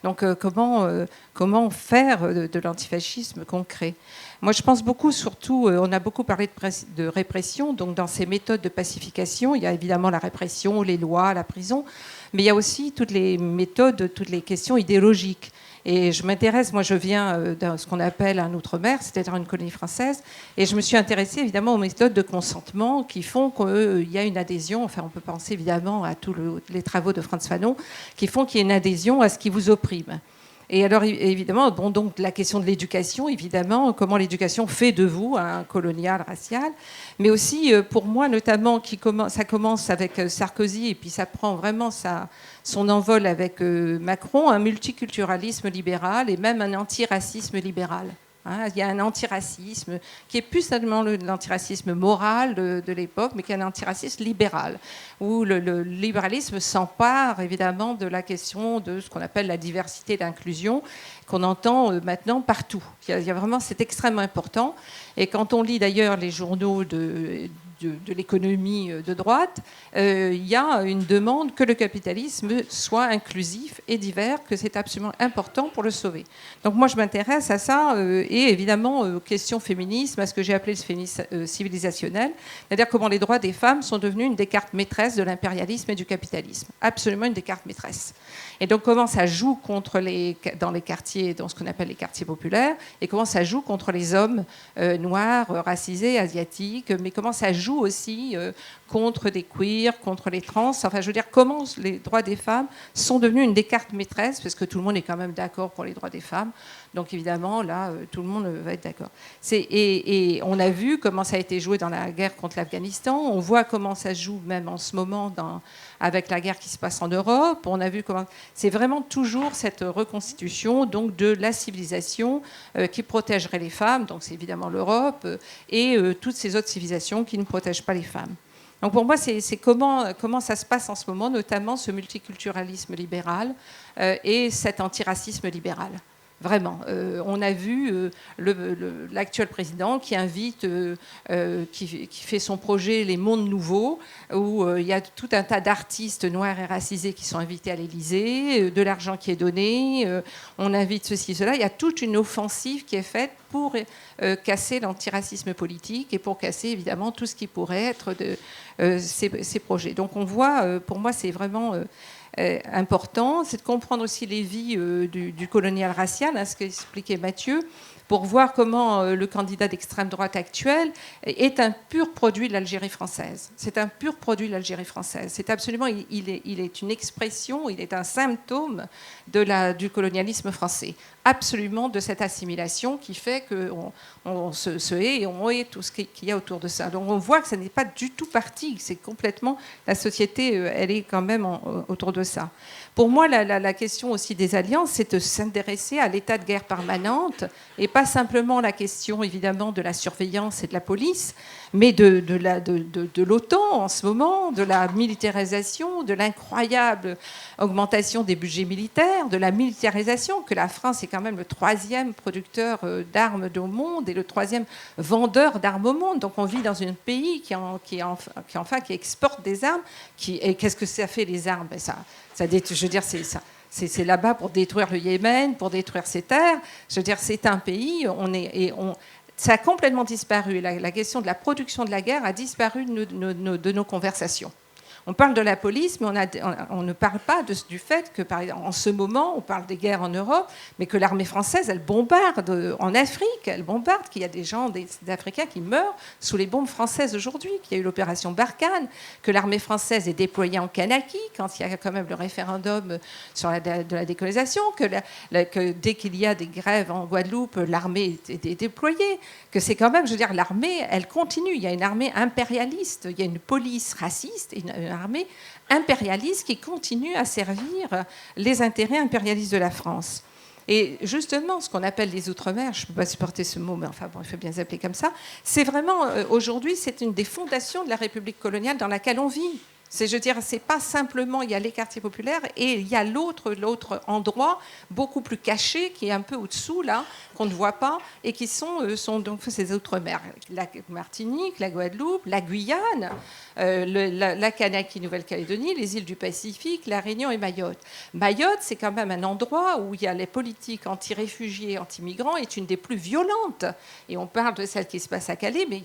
Donc comment faire de l'antifascisme concret ? Moi, je pense beaucoup, surtout, on a beaucoup parlé de répression, donc dans ces méthodes de pacification, il y a évidemment la répression, les lois, la prison, mais il y a aussi toutes les méthodes, toutes les questions idéologiques. Et je m'intéresse, moi je viens de ce qu'on appelle un outre-mer, c'est-à-dire une colonie française, et je me suis intéressée évidemment aux méthodes de consentement qui font qu'il y a une adhésion, enfin on peut penser évidemment à tous les travaux de Frantz Fanon, qui font qu'il y a une adhésion à ce qui vous opprime. Et alors, évidemment, donc la question de l'éducation, évidemment, comment l'éducation fait de vous un colonial racial, mais aussi, pour moi, notamment, ça commence avec Sarkozy, et puis ça prend vraiment son envol avec Macron, un multiculturalisme libéral et même un antiracisme libéral. Il y a un antiracisme qui est plus seulement l'antiracisme moral de l'époque, mais qui est un antiracisme libéral, où le libéralisme s'empare évidemment de la question de ce qu'on appelle la diversité et l'inclusion, qu'on entend maintenant partout. C'est extrêmement important. Et quand on lit d'ailleurs les journaux de l'économie de droite, il y a une demande que le capitalisme soit inclusif et divers, que c'est absolument important pour le sauver. Donc moi, je m'intéresse à ça, et évidemment aux questions féminisme, à ce que j'ai appelé le féminisme civilisationnel, c'est-à-dire comment les droits des femmes sont devenus une des cartes maîtresses de l'impérialisme et du capitalisme. Absolument une des cartes maîtresses. Et donc comment ça joue dans les quartiers, dans ce qu'on appelle les quartiers populaires, et comment ça joue contre les hommes noirs, racisés, asiatiques, mais comment ça joue joue aussi contre des queers, contre les trans. Enfin, je veux dire, comment les droits des femmes sont devenus une des cartes maîtresses, parce que tout le monde est quand même d'accord pour les droits des femmes. Donc évidemment, là, tout le monde va être d'accord. Et on a vu comment ça a été joué dans la guerre contre l'Afghanistan. On voit comment ça se joue même en ce moment avec la guerre qui se passe en Europe. On a vu comment... C'est vraiment toujours cette reconstitution donc, de la civilisation qui protégerait les femmes. Donc c'est évidemment l'Europe et toutes ces autres civilisations qui ne protègent pas les femmes. Donc pour moi, c'est comment ça se passe en ce moment, notamment ce multiculturalisme libéral et cet antiracisme libéral. Vraiment. On a vu l'actuel président qui invite, qui fait son projet Les Mondes Nouveaux, où il y a tout un tas d'artistes noirs et racisés qui sont invités à l'Élysée, de l'argent qui est donné, on invite ceci, cela. Il y a toute une offensive qui est faite pour casser l'antiracisme politique et pour casser évidemment tout ce qui pourrait être de ces projets. Donc on voit, pour moi, c'est vraiment... important, c'est de comprendre aussi les vies du colonial racial, ce qu'expliquait Mathieu, pour voir comment le candidat d'extrême droite actuel est un pur produit de l'Algérie française. C'est un pur produit de l'Algérie française. C'est absolument, il est une expression, il est un symptôme du colonialisme français. Absolument de cette assimilation qui fait qu'on se hait et on hait tout ce qu'il y a autour de ça. Donc on voit que ça n'est pas du tout parti, c'est complètement... La société, elle est quand même autour de ça. Pour moi, la question aussi des alliances, c'est de s'intéresser à l'état de guerre permanente et pas simplement la question, évidemment, de la surveillance et de la police, mais de l'OTAN en ce moment, de la militarisation, de l'incroyable augmentation des budgets militaires, de la militarisation, que la France est quand même le 3e producteur d'armes au monde et le 3e vendeur d'armes au monde. Donc on vit dans un pays qui exporte des armes. Et qu'est-ce que ça fait, les armes? Je veux dire, c'est là-bas pour détruire le Yémen, pour détruire ses terres. Je veux dire, c'est un pays, ça a complètement disparu. La question de la production de la guerre a disparu de nos conversations. On parle de la police, mais on ne parle pas du fait que, par exemple, en ce moment, on parle des guerres en Europe, mais que l'armée française, elle bombarde en Afrique, qu'il y a des gens, des Africains qui meurent sous les bombes françaises aujourd'hui, qu'il y a eu l'opération Barkhane, que l'armée française est déployée en Kanaki, quand il y a quand même le référendum de la décolonisation, que dès qu'il y a des grèves en Guadeloupe, l'armée est déployée, que c'est quand même, je veux dire, l'armée, elle continue. Il y a une armée impérialiste, il y a une police raciste, une armée impérialiste qui continue à servir les intérêts impérialistes de la France. Et justement, ce qu'on appelle les Outre-mer, je ne peux pas supporter ce mot, mais enfin bon, il faut bien les appeler comme ça, c'est vraiment, aujourd'hui, c'est une des fondations de la République coloniale dans laquelle on vit. Je veux dire, c'est pas simplement, il y a les quartiers populaires et il y a l'autre endroit beaucoup plus caché qui est un peu au-dessous là, qu'on ne voit pas et qui sont donc ces outre-mer, la Martinique, la Guadeloupe, la Guyane, la Kanaki, Nouvelle-Calédonie, les îles du Pacifique, la Réunion et Mayotte. Mayotte, c'est quand même un endroit où il y a les politiques anti-réfugiés, anti-migrants, est une des plus violentes. Et on parle de celle qui se passe à Calais, mais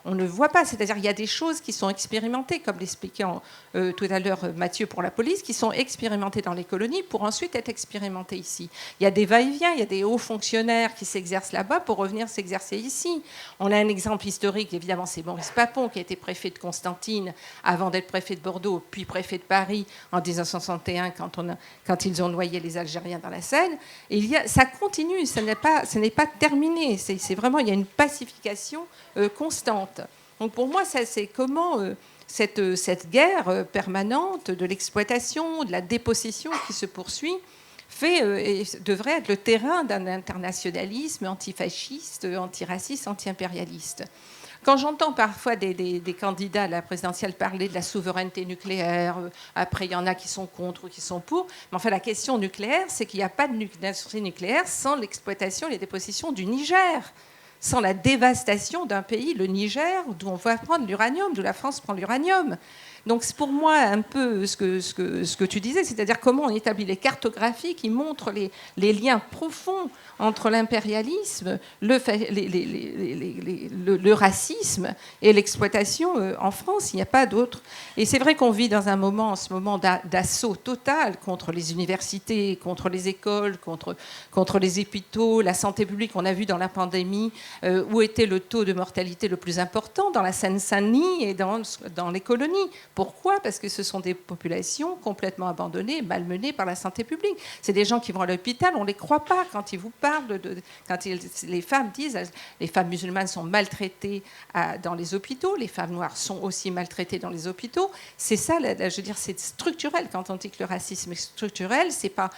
on ne voit pas. C'est-à-dire qu'il y a des choses qui sont expérimentées, comme l'expliquait tout à l'heure Mathieu pour la police, qui sont expérimentées dans les colonies pour ensuite être expérimentées ici. Il y a des va-et-vient, il y a des hauts fonctionnaires qui s'exercent là-bas pour revenir s'exercer ici. On a un exemple historique, évidemment, c'est Maurice Papon, qui a été préfet de Constantine avant d'être préfet de Bordeaux, puis préfet de Paris en 1961 quand ils ont noyé les Algériens dans la Seine. Et ça continue, ce n'est pas terminé. C'est vraiment, il y a une pacification constante. Donc pour moi, c'est comment... Cette guerre permanente de l'exploitation, de la dépossession qui se poursuit, devrait être le terrain d'un internationalisme antifasciste, antiraciste, anti-impérialiste. Quand j'entends parfois des candidats à la présidentielle parler de la souveraineté nucléaire, après il y en a qui sont contre ou qui sont pour, mais enfin la question nucléaire, c'est qu'il n'y a pas d'industrie nucléaire sans l'exploitation et les dépossessions du Niger, sans la dévastation d'un pays, le Niger, d'où on va prendre l'uranium, d'où la France prend l'uranium. Donc c'est pour moi un peu ce que tu disais, c'est-à-dire comment on établit les cartographies qui montrent les liens profonds entre l'impérialisme, le racisme et l'exploitation en France. Il n'y a pas d'autre. Et c'est vrai qu'on vit dans un moment, en ce moment, d'assaut total contre les universités, contre les écoles, contre les hôpitaux, la santé publique. On a vu dans la pandémie Où était le taux de mortalité le plus important? Dans la Seine-Saint-Denis et dans les colonies. Pourquoi? Parce que ce sont des populations complètement abandonnées, malmenées par la santé publique. C'est des gens qui vont à l'hôpital, on ne les croit pas quand ils vous parlent, les femmes disent, les femmes musulmanes sont maltraitées dans les hôpitaux, les femmes noires sont aussi maltraitées dans les hôpitaux. C'est ça, je veux dire, c'est structurel. Quand on dit que le racisme est structurel, c'est pas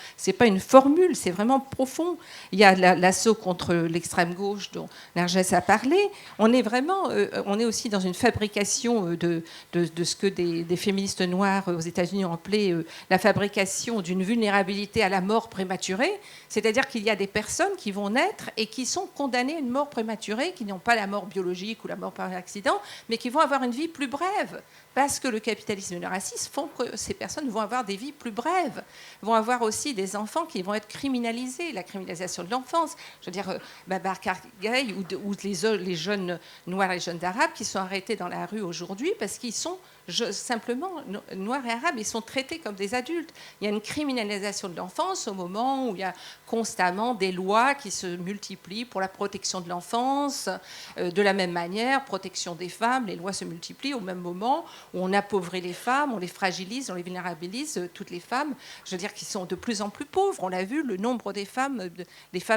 une formule, c'est vraiment profond. Il y a l'assaut contre l'extrême gauche dont Nergès a parlé. On est aussi dans une fabrication de ce que des féministes noires aux États-Unis ont appelé la fabrication d'une vulnérabilité à la mort prématurée. C'est-à-dire qu'il y a des personnes qui vont naître et qui sont condamnées à une mort prématurée, qui n'ont pas la mort biologique ou la mort par accident, mais qui vont avoir une vie plus brève. Parce que le capitalisme et le racisme font que ces personnes vont avoir des vies plus brèves, vont avoir aussi des enfants qui vont être criminalisés, la criminalisation de l'enfance. Je veux dire, Babar Kargay ou les jeunes noirs et jeunes arabes qui sont arrêtés dans la rue aujourd'hui parce qu'ils sont simplement noirs et arabes, ils sont traités comme des adultes. Il y a une criminalisation de l'enfance au moment où il y a constamment des lois qui se multiplient pour la protection de l'enfance. De la même manière, protection des femmes, les lois se multiplient au même moment où on appauvrit les femmes, on les fragilise, on les vulnérabilise, toutes les femmes, je veux dire, qui sont de plus en plus pauvres. On l'a vu, le nombre des femmes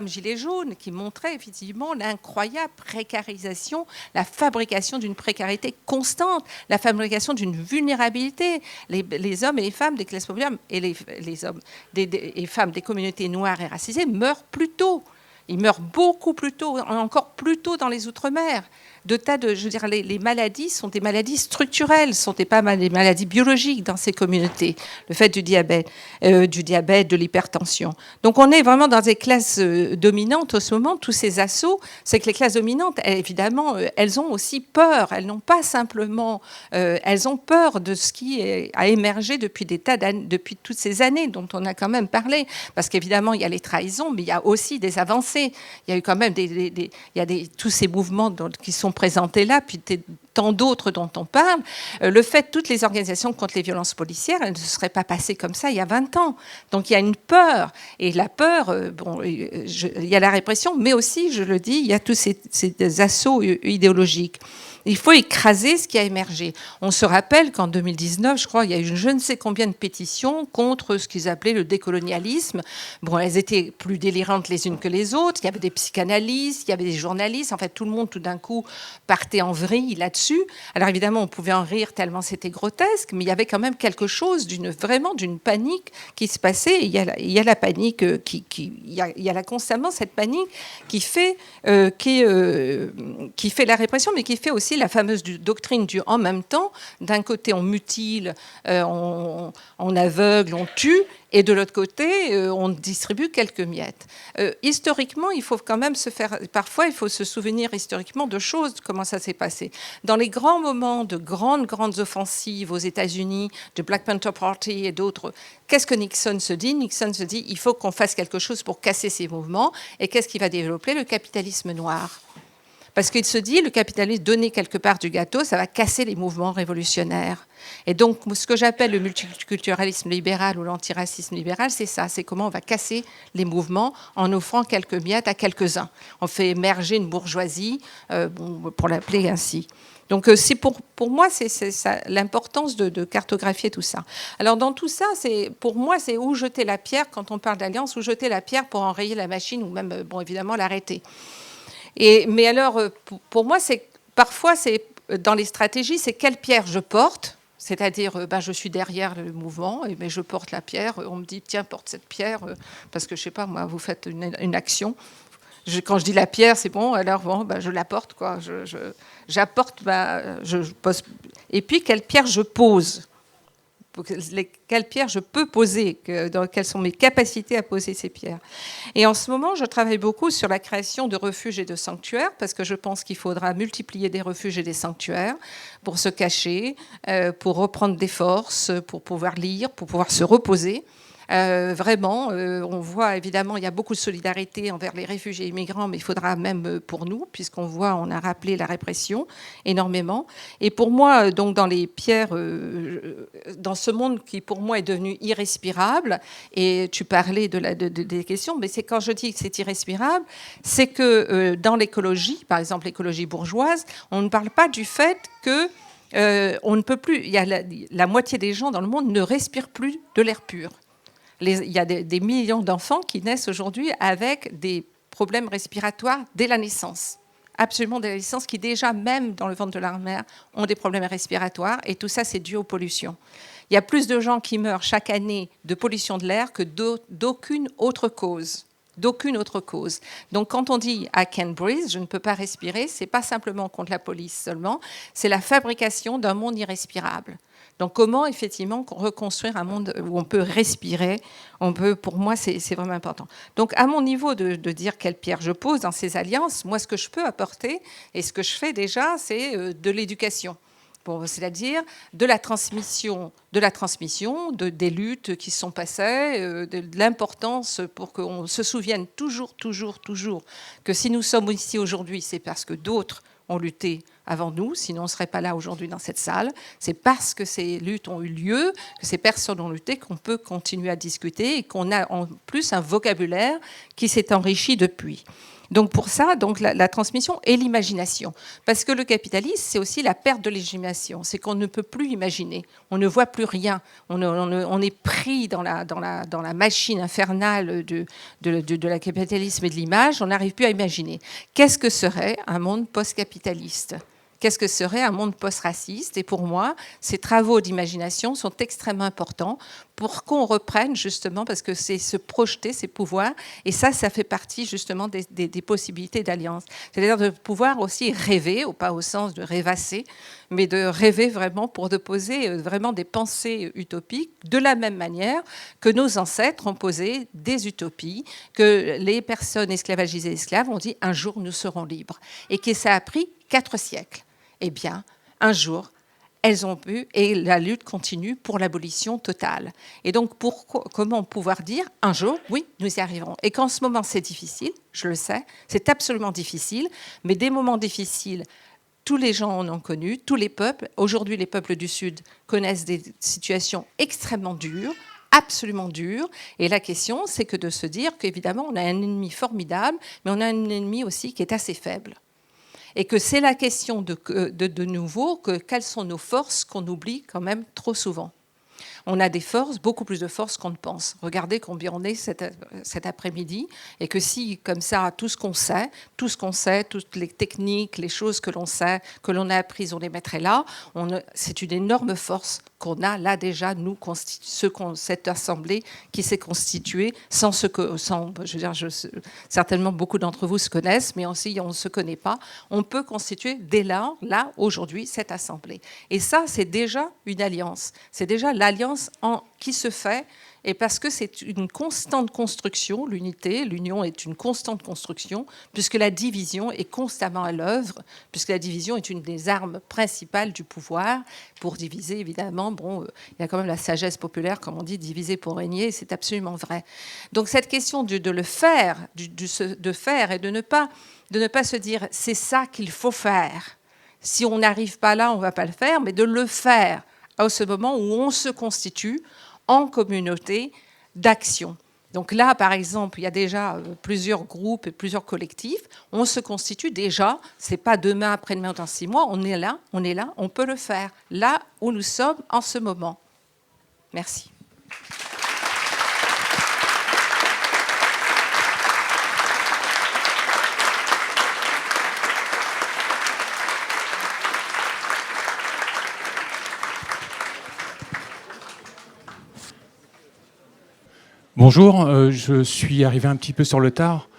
gilets jaunes, qui montraient effectivement l'incroyable précarisation, la fabrication d'une précarité constante, la fabrication d'une vulnérabilité. Les hommes et les femmes des classes populaires et les hommes et femmes des communautés noires et racisées meurent plus tôt. Ils meurent beaucoup plus tôt, encore plus tôt dans les Outre-mer. Je veux dire, les maladies sont des maladies structurelles, ce ne sont pas des maladies biologiques dans ces communautés. Le fait du diabète, de l'hypertension. Donc on est vraiment dans des classes dominantes en ce moment. Tous ces assauts, c'est que les classes dominantes, évidemment, elles ont aussi peur. Elles n'ont pas simplement, elles ont peur de ce qui a émergé depuis depuis toutes ces années dont on a quand même parlé. Parce qu'évidemment, il y a les trahisons, mais il y a aussi des avancées. Il y a eu quand même tous ces mouvements qui sont présentés là, puis tant d'autres dont on parle. Le fait que toutes les organisations contre les violences policières, elles ne se seraient pas passées comme ça il y a 20 ans. Donc il y a une peur. Et la peur, il y a la répression, mais aussi, je le dis, il y a tous ces assauts idéologiques. Il faut écraser ce qui a émergé. On se rappelle qu'en 2019, je crois, il y a eu je ne sais combien de pétitions contre ce qu'ils appelaient le décolonialisme. Bon, elles étaient plus délirantes les unes que les autres. Il y avait des psychanalystes, il y avait des journalistes. En fait, tout le monde, tout d'un coup, partait en vrille là-dessus. Alors évidemment, on pouvait en rire tellement c'était grotesque, mais il y avait quand même quelque chose d'une panique qui se passait. Et il y a la panique, il y a là constamment cette panique qui fait la répression, mais qui fait aussi la fameuse doctrine du en même temps. D'un côté, on mutile, on aveugle, on tue, et de l'autre côté, on distribue quelques miettes. Historiquement, il faut quand même parfois, il faut se souvenir historiquement de choses, comment ça s'est passé. Dans les grands moments de grandes offensives aux États-Unis, de Black Panther Party et d'autres, qu'est-ce que Nixon se dit? Nixon se dit, il faut qu'on fasse quelque chose pour casser ces mouvements. Et qu'est-ce qu'il va développer? Le capitalisme noir. Parce qu'il se dit, le capitalisme, donner quelque part du gâteau, ça va casser les mouvements révolutionnaires. Et donc, ce que j'appelle le multiculturalisme libéral ou l'antiracisme libéral, c'est ça, c'est comment on va casser les mouvements en offrant quelques miettes à quelques-uns. On fait émerger une bourgeoisie, pour l'appeler ainsi. Donc, pour moi, c'est ça, l'importance de cartographier tout ça. Alors, dans tout ça, pour moi, c'est où jeter la pierre, quand on parle d'alliance, où jeter la pierre pour enrayer la machine ou même, évidemment, l'arrêter. Mais alors, pour moi, parfois, dans les stratégies, c'est quelle pierre je porte, c'est-à-dire, je suis derrière le mouvement, mais je porte la pierre. On me dit, tiens, porte cette pierre, parce que, je sais pas, moi, vous faites une action. Quand je dis la pierre, c'est bon, alors je la porte, quoi. J'apporte, je pose. Et puis, quelle pierre je pose? Quelles pierres je peux poser, quelles sont mes capacités à poser ces pierres. Et en ce moment, je travaille beaucoup sur la création de refuges et de sanctuaires, parce que je pense qu'il faudra multiplier des refuges et des sanctuaires pour se cacher, pour reprendre des forces, pour pouvoir lire, pour pouvoir se reposer. Vraiment, on voit évidemment, il y a beaucoup de solidarité envers les réfugiés et migrants, mais il faudra même pour nous, puisqu'on voit, on a rappelé la répression énormément. Et pour moi, donc dans les pierres, dans ce monde qui pour moi est devenu irrespirable, et tu parlais des questions, mais c'est quand je dis que c'est irrespirable, c'est que dans l'écologie, par exemple l'écologie bourgeoise, on ne parle pas du fait que on ne peut plus, il y a la moitié des gens dans le monde ne respirent plus de l'air pur. Il y a des millions d'enfants qui naissent aujourd'hui avec des problèmes respiratoires dès la naissance. Absolument dès la naissance, qui déjà, même dans le ventre de leur mère, ont des problèmes respiratoires. Et tout ça, c'est dû aux pollutions. Il y a plus de gens qui meurent chaque année de pollution de l'air que d'aucune autre cause. D'aucune autre cause. Donc quand on dit « I can't breathe », je ne peux pas respirer, ce n'est pas simplement contre la police seulement, c'est la fabrication d'un monde irrespirable. Donc comment effectivement reconstruire un monde où on peut respirer, pour moi c'est vraiment important. Donc à mon niveau de dire quelle pierre je pose dans ces alliances, moi ce que je peux apporter et ce que je fais déjà, c'est de l'éducation. Bon, c'est-à-dire de la transmission des luttes qui sont passées, de l'importance pour qu'on se souvienne toujours que si nous sommes ici aujourd'hui, c'est parce que d'autres ont lutté avant nous, sinon on ne serait pas là aujourd'hui dans cette salle. C'est parce que ces luttes ont eu lieu, que ces personnes ont lutté, qu'on peut continuer à discuter et qu'on a en plus un vocabulaire qui s'est enrichi depuis. Donc pour ça, la transmission et l'imagination. Parce que le capitalisme, c'est aussi la perte de l'imagination. C'est qu'on ne peut plus imaginer. On ne voit plus rien. On est pris dans la machine infernale de la capitalisme et de l'image. On n'arrive plus à imaginer. Qu'est-ce que serait un monde post-capitaliste ? Qu'est-ce que serait un monde post-raciste ? Et pour moi, ces travaux d'imagination sont extrêmement importants pour qu'on reprenne justement, parce que c'est se projeter, ses pouvoirs, et ça fait partie justement des possibilités d'alliance. C'est-à-dire de pouvoir aussi rêver, pas au sens de rêvasser, mais de rêver vraiment pour de poser vraiment des pensées utopiques, de la même manière que nos ancêtres ont posé des utopies, que les personnes esclavagisées et esclaves ont dit « un jour nous serons libres », et que ça a pris 4 siècles. Eh bien, un jour, elles ont pu, et la lutte continue pour l'abolition totale. Et donc, comment pouvoir dire, un jour, oui, nous y arriverons. Et qu'en ce moment, c'est difficile, je le sais, c'est absolument difficile, mais des moments difficiles, tous les gens en ont connu, tous les peuples. Aujourd'hui, les peuples du Sud connaissent des situations extrêmement dures, absolument dures. Et la question, c'est que de se dire qu'évidemment, on a un ennemi formidable, mais on a un ennemi aussi qui est assez faible. Et que c'est la question de nouveau, quelles sont nos forces qu'on oublie quand même trop souvent. On a des forces, beaucoup plus de forces qu'on ne pense. Regardez combien on est cet après-midi, et que si, comme ça, tout ce qu'on sait, toutes les techniques, les choses que l'on sait, que l'on a apprises, on les mettrait là, c'est une énorme force qu'on a là déjà, nous, cette assemblée qui s'est constituée, certainement beaucoup d'entre vous se connaissent, mais aussi on ne se connaît pas. On peut constituer dès là, aujourd'hui, cette assemblée. Et ça, c'est déjà une alliance. C'est déjà l'alliance qui se fait, et parce que c'est une constante construction, l'union est une constante construction, puisque la division est constamment à l'œuvre, puisque la division est une des armes principales du pouvoir. Pour diviser, évidemment, il y a quand même la sagesse populaire, comme on dit, diviser pour régner, et c'est absolument vrai. Donc cette question de le faire, de faire, et de ne pas se dire « c'est ça qu'il faut faire ». Si on n'arrive pas là, on ne va pas le faire, mais de le faire à ce moment où on se constitue en communauté d'action. Donc là, par exemple, il y a déjà plusieurs groupes et plusieurs collectifs. On se constitue déjà, ce n'est pas demain, après-demain, dans 6 mois, on est là, on peut le faire, là où nous sommes en ce moment. Merci. Bonjour, je suis arrivé un petit peu sur le tard.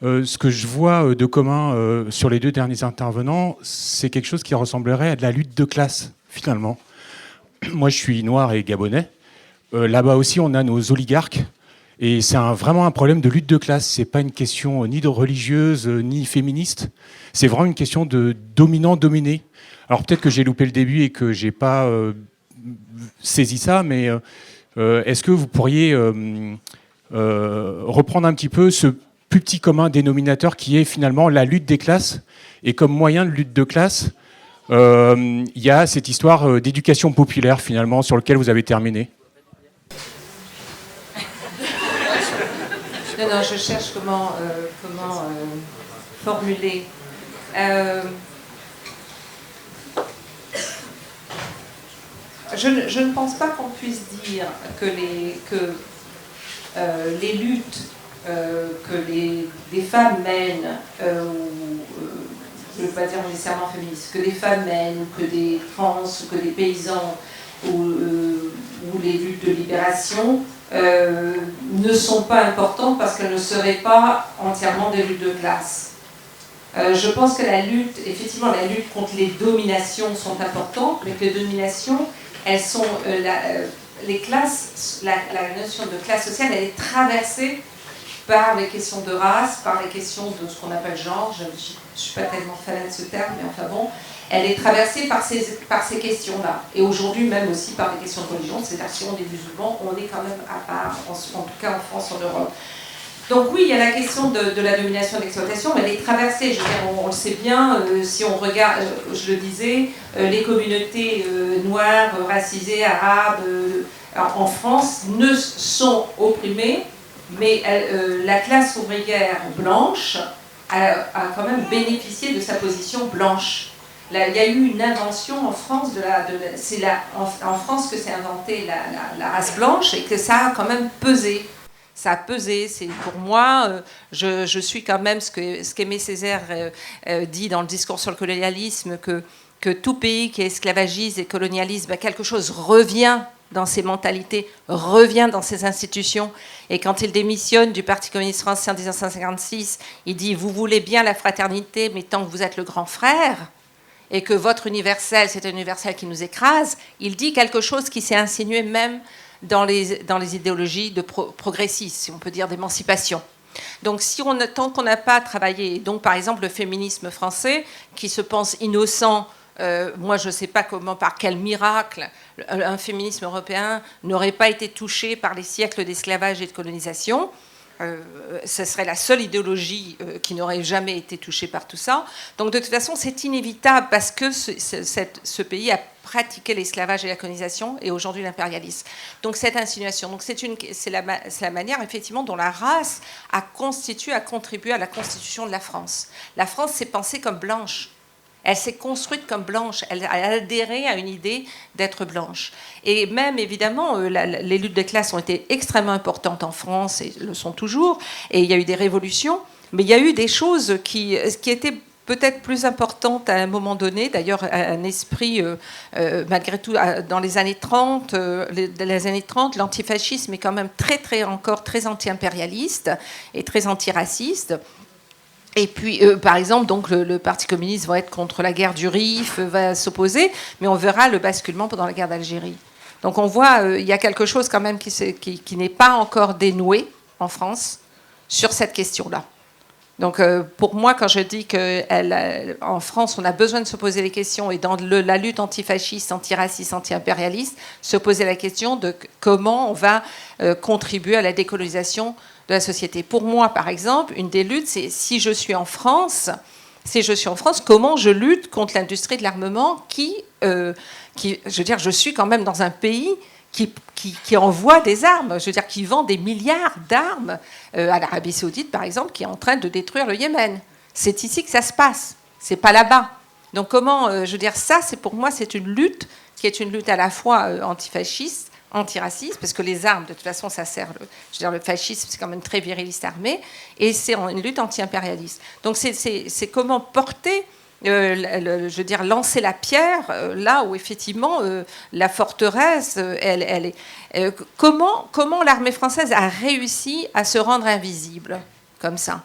Ce que je vois de commun sur les 2 derniers intervenants, c'est quelque chose qui ressemblerait à de la lutte de classe, finalement. Moi, je suis noir et gabonais. Là-bas aussi, on a nos oligarques. Et c'est vraiment un problème de lutte de classe. C'est pas une question ni de religieuse, ni féministe. C'est vraiment une question de dominant-dominé. Alors peut-être que j'ai loupé le début et que j'ai pas saisi ça, mais Est-ce que vous pourriez reprendre un petit peu ce plus petit commun dénominateur qui est finalement la lutte des classes, et comme moyen de lutte de classe, il y a cette histoire d'éducation populaire finalement sur lequel vous avez terminé. Non, je cherche comment formuler. Je ne pense pas qu'on puisse dire que les luttes que les femmes mènent, je ne veux pas dire nécessairement féministes, que les femmes mènent, ou que des trans, ou que des paysans, ou les luttes de libération, ne sont pas importantes parce qu'elles ne seraient pas entièrement des luttes de classe. Je pense que la lutte contre les dominations sont importantes, mais que les dominations, elles sont les classes, la notion de classe sociale, elle est traversée par les questions de race, par les questions de ce qu'on appelle genre. Je ne suis pas tellement fan de ce terme, mais enfin bon, elle est traversée par ces questions-là. Et aujourd'hui, même aussi par les questions de religion, c'est-à-dire si on est musulman, on est quand même à part, en tout cas en France, en Europe. Donc oui, il y a la question de la domination et de l'exploitation, mais elle est traversée, je veux dire, on le sait bien, si on regarde, je le disais, les communautés noires, racisées, arabes, en France, ne sont opprimées, mais la classe ouvrière blanche a quand même bénéficié de sa position blanche. Là, il y a eu une invention en France, c'est en France que s'est inventée la race blanche et que ça a quand même pesé. Ça a pesé, c'est pour moi, je suis quand même ce qu'Aimé Césaire dit dans le discours sur le colonialisme, que tout pays qui esclavagise et colonialise, quelque chose revient dans ses mentalités, revient dans ses institutions. Et quand il démissionne du Parti communiste français en 1956, il dit « Vous voulez bien la fraternité, mais tant que vous êtes le grand frère, et que votre universel, c'est un universel qui nous écrase », il dit quelque chose qui s'est insinué même dans les idéologies de progressistes, si on peut dire d'émancipation. Donc tant qu'on n'a pas travaillé, donc par exemple le féminisme français, qui se pense innocent, moi je ne sais pas comment, par quel miracle, un féminisme européen n'aurait pas été touché par les siècles d'esclavage et de colonisation. Ce serait la seule idéologie qui n'aurait jamais été touchée par tout ça. Donc de toute façon, c'est inévitable parce que ce pays a pratiqué l'esclavage et la colonisation et aujourd'hui l'impérialisme. Donc cette insinuation, donc c'est la manière effectivement dont la race a contribué à la constitution de la France. La France s'est pensée comme blanche. Elle s'est construite comme blanche, elle a adhéré à une idée d'être blanche. Et même, évidemment, les luttes de classe ont été extrêmement importantes en France, et le sont toujours, et il y a eu des révolutions, mais il y a eu des choses qui étaient peut-être plus importantes à un moment donné, d'ailleurs un esprit, malgré tout, dans les années 30, l'antifascisme est quand même encore très anti-impérialiste et très antiraciste. Et puis, par exemple, donc, le Parti communiste va être contre la guerre du Rif, va s'opposer, mais on verra le basculement pendant la guerre d'Algérie. Donc on voit, il y a quelque chose quand même qui n'est pas encore dénoué en France sur cette question-là. Donc pour moi, quand je dis qu'en France, on a besoin de se poser les questions, et dans la lutte antifasciste, antiraciste, anti-impérialiste, se poser la question de comment on va contribuer à la décolonisation de la société. Pour moi, par exemple, une des luttes, c'est si je suis en France, comment je lutte contre l'industrie de l'armement je veux dire, je suis quand même dans un pays qui envoie des armes, je veux dire, qui vend des milliards d'armes à l'Arabie Saoudite, par exemple, qui est en train de détruire le Yémen. C'est ici que ça se passe, c'est pas là-bas. Donc comment, je veux dire, ça, pour moi, c'est une lutte qui est une lutte à la fois antifasciste, antiraciste, parce que les armes, de toute façon, ça sert. Je veux dire, le fascisme, c'est quand même très viriliste armé, et c'est une lutte anti-impérialiste. Donc c'est comment porter, je veux dire, lancer la pierre là où effectivement la forteresse, elle est. Comment l'armée française a réussi à se rendre invisible comme ça?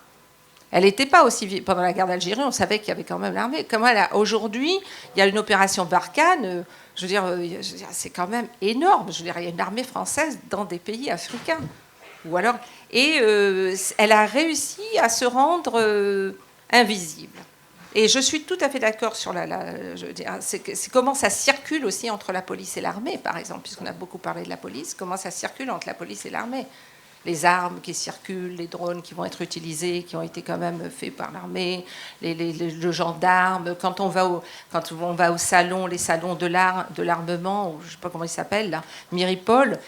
Elle n'était pas aussi pendant la guerre d'Algérie, on savait qu'il y avait quand même l'armée. Comment aujourd'hui, il y a une opération Barkhane. Je veux dire, c'est quand même énorme. Je veux dire, il y a une armée française dans des pays africains. Ou alors, et elle a réussi à se rendre invisible. Et je suis tout à fait d'accord sur c'est comment ça circule aussi entre la police et l'armée, par exemple, puisqu'on a beaucoup parlé de la police, comment ça circule entre la police et l'armée. Les armes qui circulent, les drones qui vont être utilisés, qui ont été quand même faits par l'armée, le gendarme. Quand on va au salon, les salons de l'armement, ou je ne sais pas comment ils s'appellent, là, Miripol,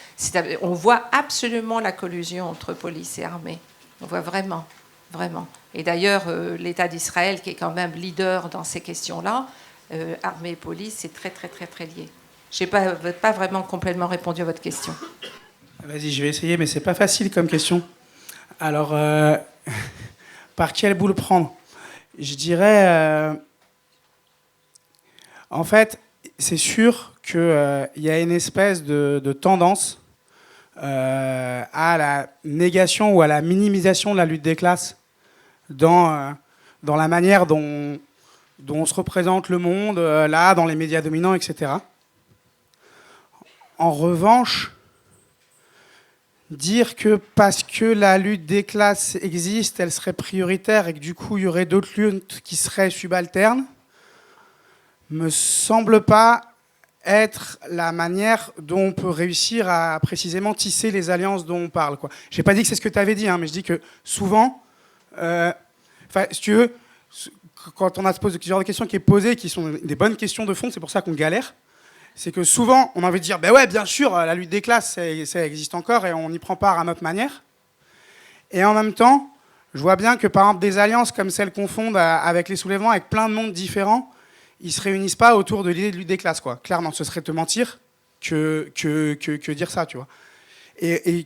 on voit absolument la collusion entre police et armée. On voit vraiment, vraiment. Et d'ailleurs, l'État d'Israël, qui est quand même leader dans ces questions-là, armée et police, c'est très, très, très, très lié. Je n'ai pas vraiment complètement répondu à votre question. Vas-y, je vais essayer, mais c'est pas facile comme question. Alors, par quel bout le prendre? Je dirais, en fait, c'est sûr qu'il y a une espèce de tendance à la négation ou à la minimisation de la lutte des classes dans la manière dont on se représente le monde, là, dans les médias dominants, etc. En revanche, dire que parce que la lutte des classes existe, elle serait prioritaire et que du coup il y aurait d'autres luttes qui seraient subalternes, me semble pas être la manière dont on peut réussir à précisément tisser les alliances dont on parle, quoi. J'ai pas dit que c'est ce que tu avais dit, hein, mais je dis que souvent, si tu veux, quand on a ce genre de questions qui est posée, qui sont des bonnes questions de fond, c'est pour ça qu'on galère. C'est que souvent, on a envie de dire, ben ouais, bien sûr, la lutte des classes, ça existe encore et on y prend part à notre manière. Et en même temps, je vois bien que, par exemple, des alliances comme celles qu'on fonde avec les soulèvements, avec plein de mondes différents, ils ne se réunissent pas autour de l'idée de lutte des classes, quoi. Clairement, ce serait te mentir que dire ça, tu vois. Et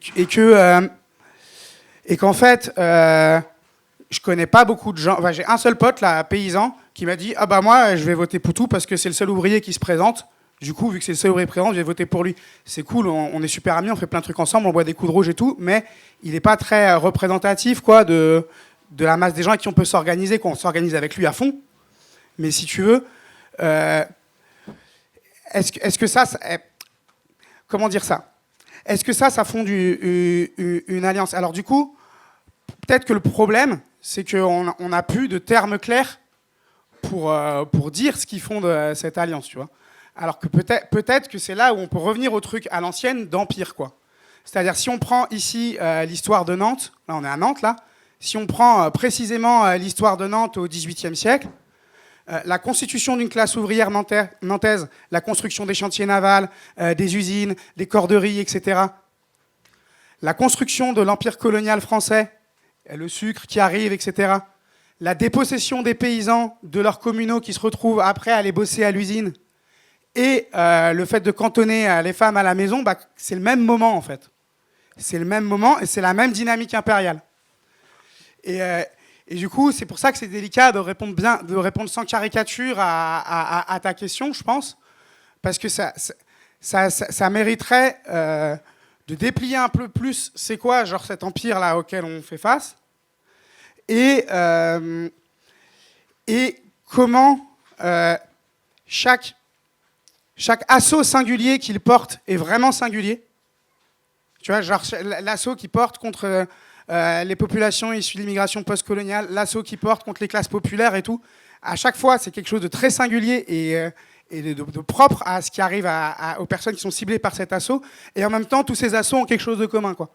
qu'en fait, je connais pas beaucoup de gens. Enfin, j'ai un seul pote, là, paysan, qui m'a dit, ah bah moi, je vais voter Poutou parce que c'est le seul ouvrier qui se présente. Du coup, vu que c'est le seul ouvrier présent, j'ai voté pour lui. C'est cool, on est super amis, on fait plein de trucs ensemble, on boit des coups de rouge et tout, mais il n'est pas très représentatif, quoi, de la masse des gens avec qui on peut s'organiser, quoi. On s'organise avec lui à fond. Mais si tu veux, est-ce que ça, comment dire ça? Est-ce que ça fonde une alliance? Alors du coup, peut-être que le problème, c'est qu'on n'a plus de termes clairs pour dire ce qui fonde cette alliance, tu vois. Alors que peut-être que c'est là où on peut revenir au truc à l'ancienne d'empire, quoi. C'est-à-dire, si on prend ici l'histoire de Nantes, là on est à Nantes, là, si on prend précisément l'histoire de Nantes au XVIIIe siècle, la constitution d'une classe ouvrière nantaise, la construction des chantiers navals, des usines, des corderies, etc. La construction de l'empire colonial français, le sucre qui arrive, etc. La dépossession des paysans de leurs communaux qui se retrouvent après à aller bosser à l'usine. Et le fait de cantonner les femmes à la maison, bah, c'est le même moment, en fait. C'est le même moment et c'est la même dynamique impériale. Et du coup, c'est pour ça que c'est délicat de répondre sans caricature à ta question, je pense. Parce que ça mériterait de déplier un peu plus c'est quoi, genre, cet empire-là auquel on fait face. Et comment chaque assaut singulier qu'il porte est vraiment singulier. Tu vois, genre l'assaut qu'il porte contre les populations issues de l'immigration postcoloniale, l'assaut qu'il porte contre les classes populaires et tout. À chaque fois, c'est quelque chose de très singulier et de propre à ce qui arrive aux personnes qui sont ciblées par cet assaut. Et en même temps, tous ces assauts ont quelque chose de commun, quoi.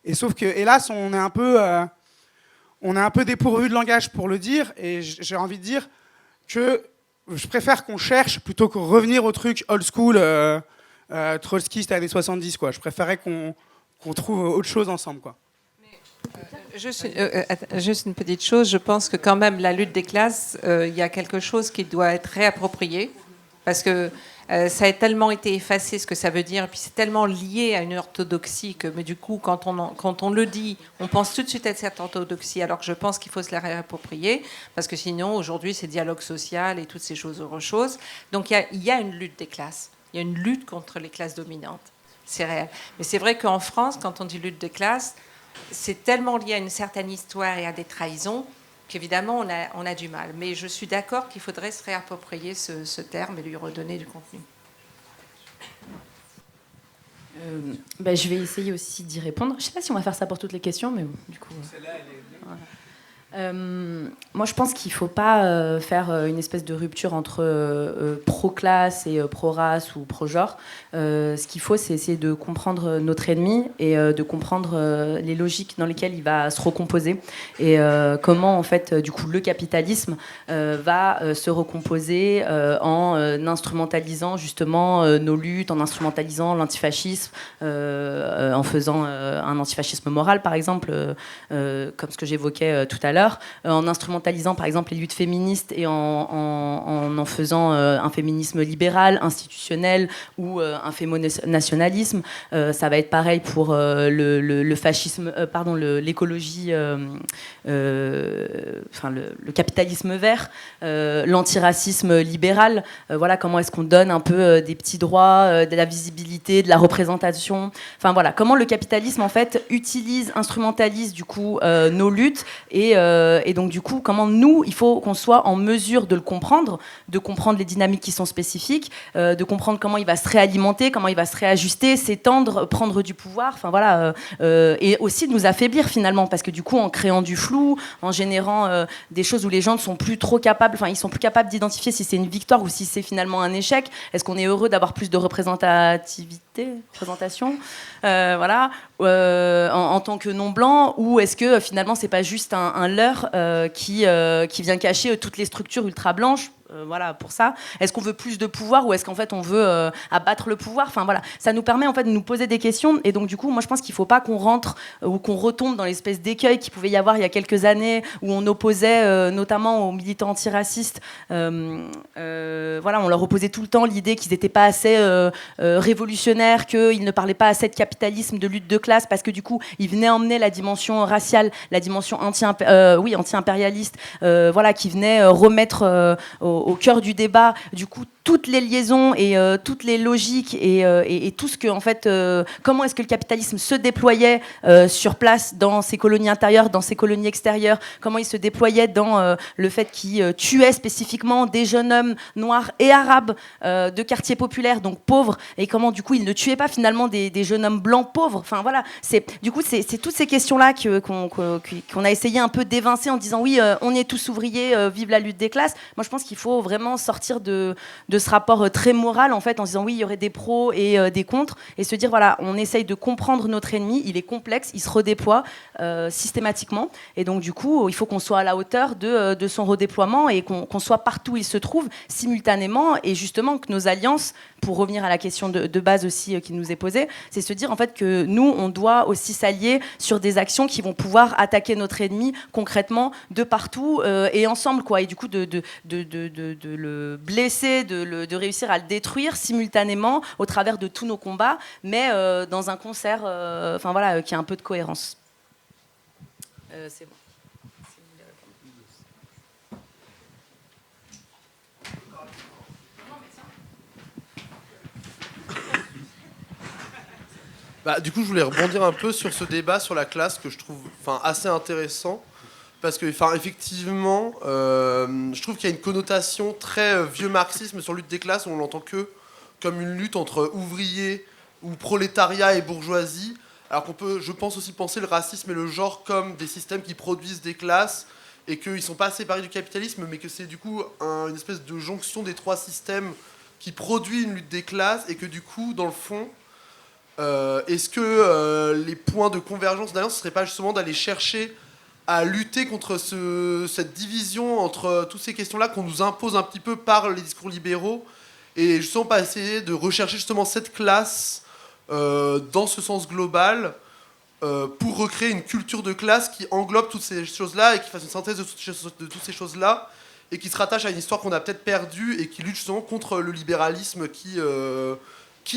Et sauf que, hélas, on est un peu dépourvu de langage pour le dire. Et j'ai envie de dire que je préfère qu'on cherche plutôt que revenir au truc old school, trotskiste années 70, quoi. Je préférais qu'on trouve autre chose ensemble, quoi. Juste une petite chose, je pense que quand même la lutte des classes, il y a quelque chose qui doit être réapproprié, parce que ça a tellement été effacé ce que ça veut dire, et puis c'est tellement lié à une orthodoxie que, mais du coup, quand on le dit, on pense tout de suite à cette orthodoxie, alors que je pense qu'il faut se la réapproprier, parce que sinon, aujourd'hui, c'est dialogue social et toutes ces autres choses. Donc il y a une lutte des classes, il y a une lutte contre les classes dominantes, c'est réel. Mais c'est vrai qu'en France, quand on dit lutte des classes, c'est tellement lié à une certaine histoire et à des trahisons qu'évidemment on a du mal. Mais je suis d'accord qu'il faudrait se réapproprier ce terme et lui redonner du contenu. Je vais essayer aussi d'y répondre. Je ne sais pas si on va faire ça pour toutes les questions, mais bon, du coup... Moi, je pense qu'il ne faut pas faire une espèce de rupture entre pro-classe et pro-race ou pro-genre. Ce qu'il faut, c'est essayer de comprendre notre ennemi et de comprendre les logiques dans lesquelles il va se recomposer et comment, en fait, du coup, le capitalisme va se recomposer en instrumentalisant justement nos luttes, en instrumentalisant l'antifascisme, en faisant un antifascisme moral, par exemple, comme ce que j'évoquais tout à l'heure. En instrumentalisant par exemple les luttes féministes et en faisant un féminisme libéral, institutionnel ou un fémonationalisme. Ça va être pareil pour le fascisme, l'écologie, le capitalisme vert, l'antiracisme libéral. Voilà, comment est-ce qu'on donne un peu des petits droits, de la visibilité, de la représentation. Enfin voilà, comment le capitalisme en fait instrumentalise du coup nos luttes et donc du coup, comment nous, il faut qu'on soit en mesure de le comprendre, de comprendre les dynamiques qui sont spécifiques, de comprendre comment il va se réalimenter, comment il va se réajuster, s'étendre, prendre du pouvoir, enfin voilà, et aussi de nous affaiblir finalement, parce que du coup, en créant du flou, en générant des choses où les gens ne sont plus trop capables, enfin ils sont plus capables d'identifier si c'est une victoire ou si c'est finalement un échec. Est-ce qu'on est heureux d'avoir plus de représentation, voilà, en tant que non blanc, ou est-ce que finalement c'est pas juste un leurre qui vient cacher toutes les structures ultra blanches? Voilà, pour ça. Est-ce qu'on veut plus de pouvoir ou est-ce qu'en fait on veut abattre le pouvoir? Enfin voilà, ça nous permet en fait de nous poser des questions et donc du coup, moi je pense qu'il ne faut pas qu'on rentre ou qu'on retombe dans l'espèce d'écueil qu'il pouvait y avoir il y a quelques années où on opposait notamment aux militants antiracistes. Voilà, on leur opposait tout le temps l'idée qu'ils n'étaient pas assez révolutionnaires, qu'ils ne parlaient pas assez de capitalisme, de lutte de classe parce que du coup, ils venaient emmener la dimension raciale, la dimension anti-impérialiste, voilà, qui venait remettre au cœur du débat, du coup, toutes les liaisons et toutes les logiques et tout ce que, en fait, comment est-ce que le capitalisme se déployait sur place dans ses colonies intérieures, dans ses colonies extérieures, comment il se déployait dans le fait qu'il tuait spécifiquement des jeunes hommes noirs et arabes de quartiers populaires, donc pauvres, et comment, du coup, il ne tuait pas finalement des jeunes hommes blancs pauvres. Enfin, voilà, du coup, c'est toutes ces questions-là qu'on a essayé un peu d'évincer en disant, oui, on est tous ouvriers, vive la lutte des classes. Moi, je pense qu'il faut vraiment sortir de ce rapport très moral en fait en se disant oui il y aurait des pros et des contres et se dire voilà on essaye de comprendre notre ennemi, il est complexe, il se redéploie systématiquement et donc du coup il faut qu'on soit à la hauteur de son redéploiement et qu'on soit partout où il se trouve simultanément et justement que nos alliances, pour revenir à la question de base aussi qui nous est posée, c'est se dire en fait que nous on doit aussi s'allier sur des actions qui vont pouvoir attaquer notre ennemi concrètement de partout et ensemble quoi et du coup de le blesser, de réussir à le détruire simultanément au travers de tous nos combats, mais dans un concert enfin voilà, qui a un peu de cohérence. C'est bon. Du coup, je voulais rebondir un peu sur ce débat sur la classe que je trouve assez intéressant. Parce que, effectivement, je trouve qu'il y a une connotation très vieux marxisme sur la lutte des classes où on l'entend que comme une lutte entre ouvriers ou prolétariat et bourgeoisie, alors qu'on peut, je pense, aussi penser le racisme et le genre comme des systèmes qui produisent des classes et qu'ils ne sont pas séparés du capitalisme, mais que c'est du coup une espèce de jonction des trois systèmes qui produit une lutte des classes et que du coup, dans le fond, est-ce que les points de convergence d'alliance, ce ne serait pas justement d'aller chercher à lutter contre cette division entre toutes ces questions-là qu'on nous impose un petit peu par les discours libéraux et justement pas essayer de rechercher justement cette classe dans ce sens global pour recréer une culture de classe qui englobe toutes ces choses-là et qui fasse une synthèse de toutes ces choses-là et qui se rattache à une histoire qu'on a peut-être perdue et qui lutte justement contre le libéralisme qui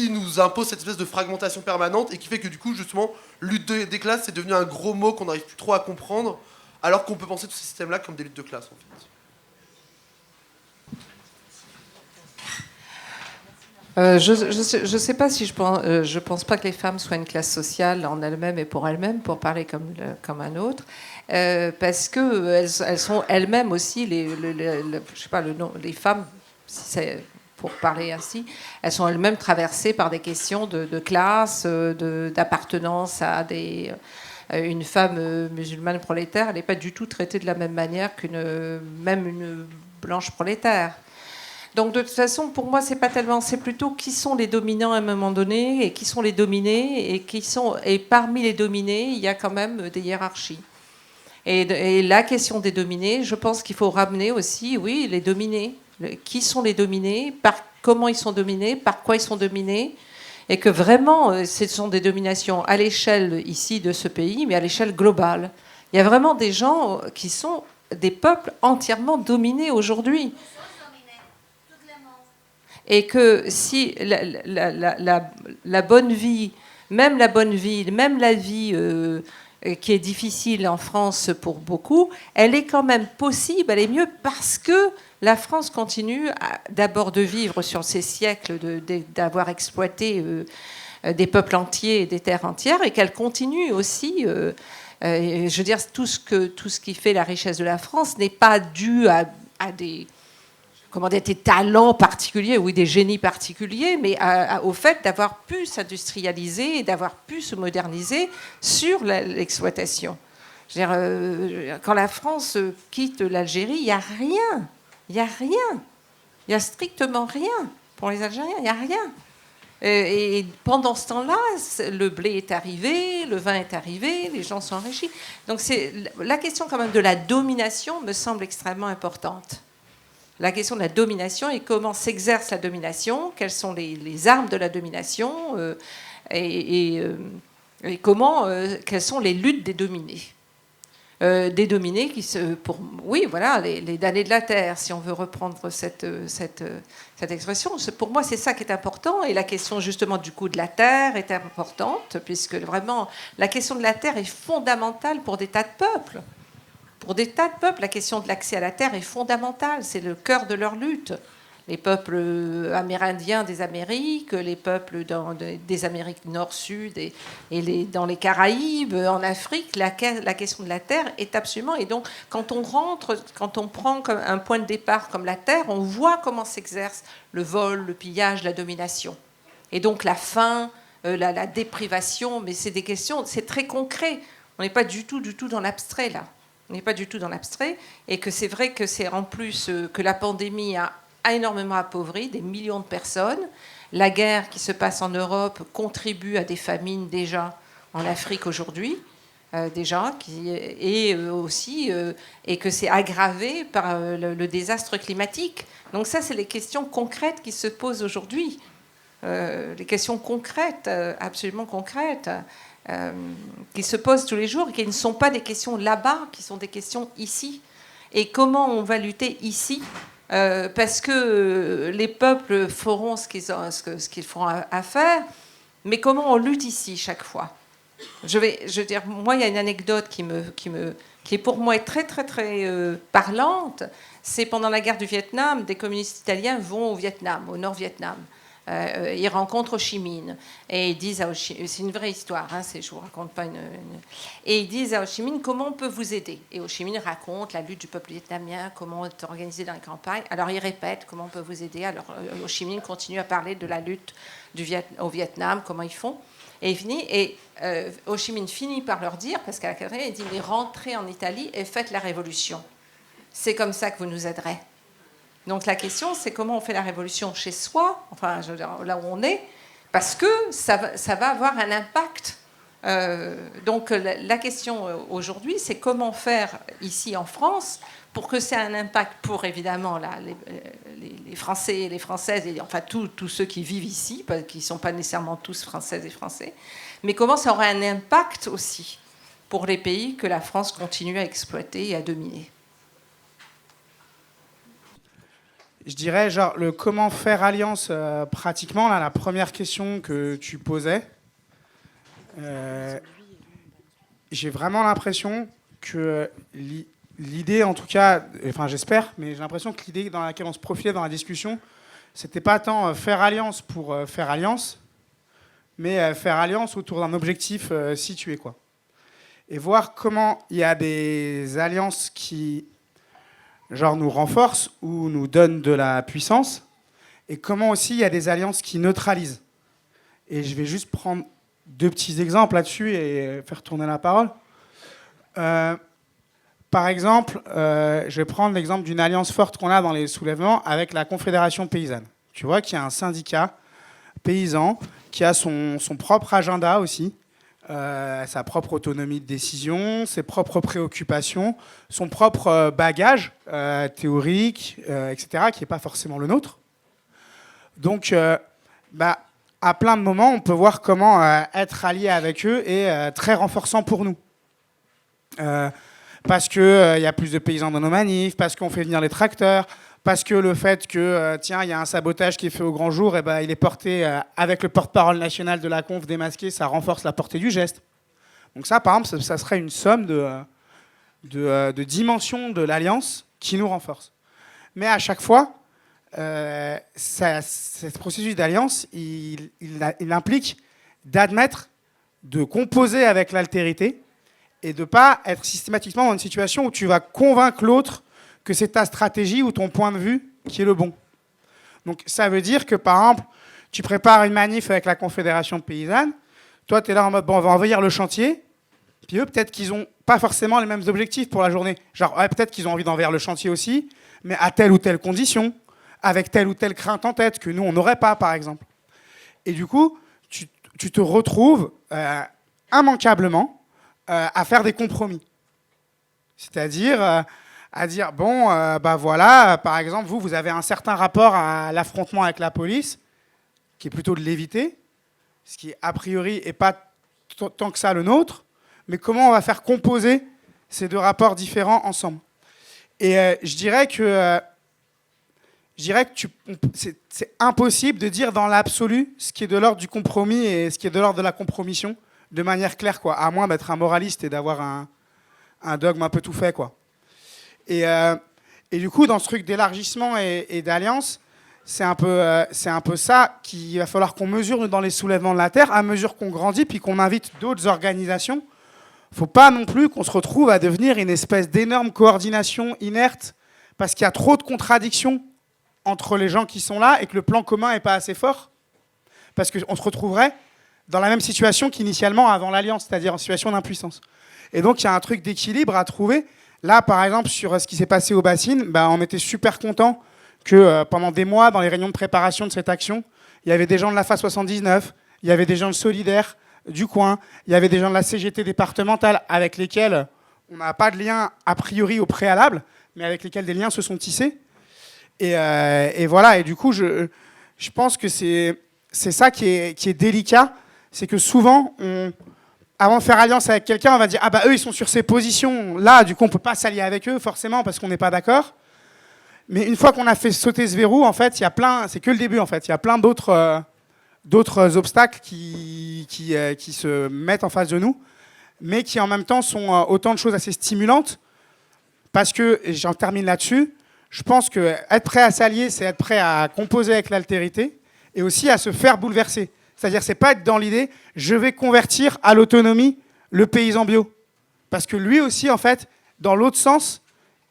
nous impose cette espèce de fragmentation permanente et qui fait que du coup justement lutte des classes c'est devenu un gros mot qu'on n'arrive plus trop à comprendre alors qu'on peut penser tous ces systèmes-là comme des luttes de classe en fait. Je sais pas si je pense pas que les femmes soient une classe sociale en elles-mêmes et pour elles-mêmes pour parler comme un autre parce que elles sont elles-mêmes aussi je sais pas le nom les femmes si c'est pour parler ainsi, elles sont elles-mêmes traversées par des questions de classe, d'appartenance à des une femme musulmane prolétaire, elle n'est pas du tout traitée de la même manière même une blanche prolétaire. Donc de toute façon, pour moi, c'est plutôt qui sont les dominants à un moment donné et qui sont les dominés et parmi les dominés, il y a quand même des hiérarchies. Et la question des dominés, je pense qu'il faut ramener aussi, oui, les dominés. Qui sont les dominés, comment ils sont dominés, par quoi ils sont dominés, et que vraiment, ce sont des dominations à l'échelle ici de ce pays, mais à l'échelle globale. Il y a vraiment des gens qui sont des peuples entièrement dominés aujourd'hui. Et que si la bonne vie, même la vie qui est difficile en France pour beaucoup, elle est quand même possible, elle est mieux parce que la France continue d'abord de vivre sur ces siècles d'avoir exploité des peuples entiers et des terres entières, et qu'elle continue aussi, je veux dire, tout ce qui fait la richesse de la France n'est pas dû à des talents particuliers ou des génies particuliers, mais au fait d'avoir pu s'industrialiser et d'avoir pu se moderniser sur l'exploitation. Je veux dire, quand la France quitte l'Algérie, il n'y a rien. Il n'y a rien. Il n'y a strictement rien. Pour les Algériens, il n'y a rien. Et pendant ce temps-là, le blé est arrivé, le vin est arrivé, les gens sont enrichis. Donc la question quand même de la domination me semble extrêmement importante. La question de la domination et comment s'exerce la domination, quelles sont les armes de la domination et quelles sont les luttes des dominés. Des dominés les damnés de la terre, si on veut reprendre cette expression. Pour moi, c'est ça qui est important. Et la question justement du coût de la terre est importante, puisque vraiment la question de la terre est fondamentale pour des tas de peuples. Pour des tas de peuples, la question de l'accès à la terre est fondamentale. C'est le cœur de leur lutte. Les peuples amérindiens des Amériques, les peuples des Amériques nord-sud et dans les Caraïbes, en Afrique, la question de la terre est absolument... Et donc, quand on prend comme un point de départ comme la terre, on voit comment s'exerce le vol, le pillage, la domination. Et donc la faim, la déprivation, mais c'est des questions, c'est très concret. On n'est pas du tout dans l'abstrait, là. On n'est pas du tout dans l'abstrait. Et que c'est vrai que c'est en plus que la pandémie a énormément appauvri des millions de personnes. La guerre qui se passe en Europe contribue à des famines déjà en Afrique aujourd'hui, et que c'est aggravé par le désastre climatique. Donc ça, c'est les questions concrètes qui se posent aujourd'hui. Les questions concrètes, absolument concrètes, qui se posent tous les jours et qui ne sont pas des questions là-bas, qui sont des questions ici. Et comment on va lutter ici ? Parce que les peuples feront ce qu'ils feront à faire, mais comment on lutte ici chaque fois ? Je veux dire, moi, il y a une anecdote qui est pour moi très, très, très parlante. C'est pendant la guerre du Vietnam, des communistes italiens vont au Vietnam, au Nord-Vietnam. Ils rencontrent Ho Chi Minh et ils disent à Ho Chi Minh, c'est une vraie histoire, hein, je vous raconte pas et ils disent à Ho Chi Minh comment on peut vous aider, et Ho Chi Minh raconte la lutte du peuple vietnamien, comment est organisé dans les campagnes. Alors il répète comment on peut vous aider. Alors Ho Chi Minh continue à parler de la lutte au Vietnam, comment ils font, et Ho Chi Minh finit par leur dire, parce qu'à la fin il dit, mais rentrez en Italie et faites la révolution, c'est comme ça que vous nous aiderez. Donc la question, c'est comment on fait la révolution chez soi, enfin je veux dire, là où on est, parce que ça va avoir un impact. Donc la question aujourd'hui, c'est comment faire ici en France pour que ça ait un impact pour évidemment les Français et les Françaises, et enfin tous ceux qui vivent ici, qui ne sont pas nécessairement tous Françaises et Français, mais comment ça aura un impact aussi pour les pays que la France continue à exploiter et à dominer. Je dirais, genre, le comment faire alliance pratiquement, là, la première question que tu posais, j'ai vraiment l'impression que l'idée, en tout cas, enfin j'espère, mais j'ai l'impression que l'idée dans laquelle on se profilait dans la discussion, c'était pas tant faire alliance pour faire alliance, mais faire alliance autour d'un objectif situé, quoi. Et voir comment il y a des alliances qui... genre nous renforce ou nous donne de la puissance, et comment aussi il y a des alliances qui neutralisent. Et je vais juste prendre 2 petits exemples là-dessus et faire tourner la parole. Par exemple, je vais prendre l'exemple d'une alliance forte qu'on a dans les soulèvements avec la Confédération paysanne. Tu vois qu'il y a un syndicat paysan qui a son propre agenda aussi, sa propre autonomie de décision, ses propres préoccupations, son propre bagage théorique, etc., qui n'est pas forcément le nôtre. Donc, à plein de moments, on peut voir comment être allié avec eux est très renforçant pour nous. Parce qu'il y a plus de paysans dans nos manifs, parce qu'on fait venir les tracteurs, parce que le fait que, tiens, il y a un sabotage qui est fait au grand jour, et il est porté avec le porte-parole national de la conf démasqué, ça renforce la portée du geste. Donc ça, par exemple, ça serait une somme de dimensions de l'alliance qui nous renforce. Mais à chaque fois, ce processus d'alliance, il implique d'admettre, de composer avec l'altérité, et de ne pas être systématiquement dans une situation où tu vas convaincre l'autre que c'est ta stratégie ou ton point de vue qui est le bon. Donc ça veut dire que, par exemple, tu prépares une manif avec la Confédération paysanne, toi, tu es là en mode, bon, on va envahir le chantier, puis eux, peut-être qu'ils n'ont pas forcément les mêmes objectifs pour la journée. Genre, peut-être qu'ils ont envie d'envahir le chantier aussi, mais à telle ou telle condition, avec telle ou telle crainte en tête, que nous, on n'aurait pas, par exemple. Et du coup, tu te retrouves immanquablement à faire des compromis. C'est-à-dire à dire, bon, voilà, par exemple, vous avez un certain rapport à l'affrontement avec la police, qui est plutôt de l'éviter, ce qui, a priori, n'est pas tant que ça le nôtre, mais comment on va faire composer ces deux rapports différents ensemble. Et je dirais que c'est impossible de dire dans l'absolu ce qui est de l'ordre du compromis et ce qui est de l'ordre de la compromission, de manière claire, quoi, à moins d'être un moraliste et d'avoir un dogme un peu tout fait, quoi. Et du coup, dans ce truc d'élargissement et d'alliance, c'est un peu ça qu'il va falloir qu'on mesure dans les soulèvements de la Terre, à mesure qu'on grandit, puis qu'on invite d'autres organisations. Il ne faut pas non plus qu'on se retrouve à devenir une espèce d'énorme coordination inerte, parce qu'il y a trop de contradictions entre les gens qui sont là et que le plan commun n'est pas assez fort, parce qu'on se retrouverait dans la même situation qu'initialement avant l'Alliance, c'est-à-dire en situation d'impuissance. Et donc, il y a un truc d'équilibre à trouver. Là, par exemple, sur ce qui s'est passé au Bassine, on était super contents que pendant des mois, dans les réunions de préparation de cette action, il y avait des gens de la FA 79, il y avait des gens de Solidaire du coin, il y avait des gens de la CGT départementale avec lesquels on n'a pas de lien a priori au préalable, mais avec lesquels des liens se sont tissés. Et voilà, et du coup, je pense que c'est ça qui est délicat, c'est que souvent, avant de faire alliance avec quelqu'un, on va dire « Ah eux, ils sont sur ces positions-là, du coup, on ne peut pas s'allier avec eux, forcément, parce qu'on n'est pas d'accord. » Mais une fois qu'on a fait sauter ce verrou, en fait, c'est que le début, en fait. Il y a plein d'autres obstacles qui se mettent en face de nous, mais qui, en même temps, sont autant de choses assez stimulantes, parce que, et j'en termine là-dessus, je pense qu'être prêt à s'allier, c'est être prêt à composer avec l'altérité, et aussi à se faire bouleverser. C'est-à-dire, c'est pas être dans l'idée, je vais convertir à l'autonomie le paysan bio. Parce que lui aussi, en fait, dans l'autre sens,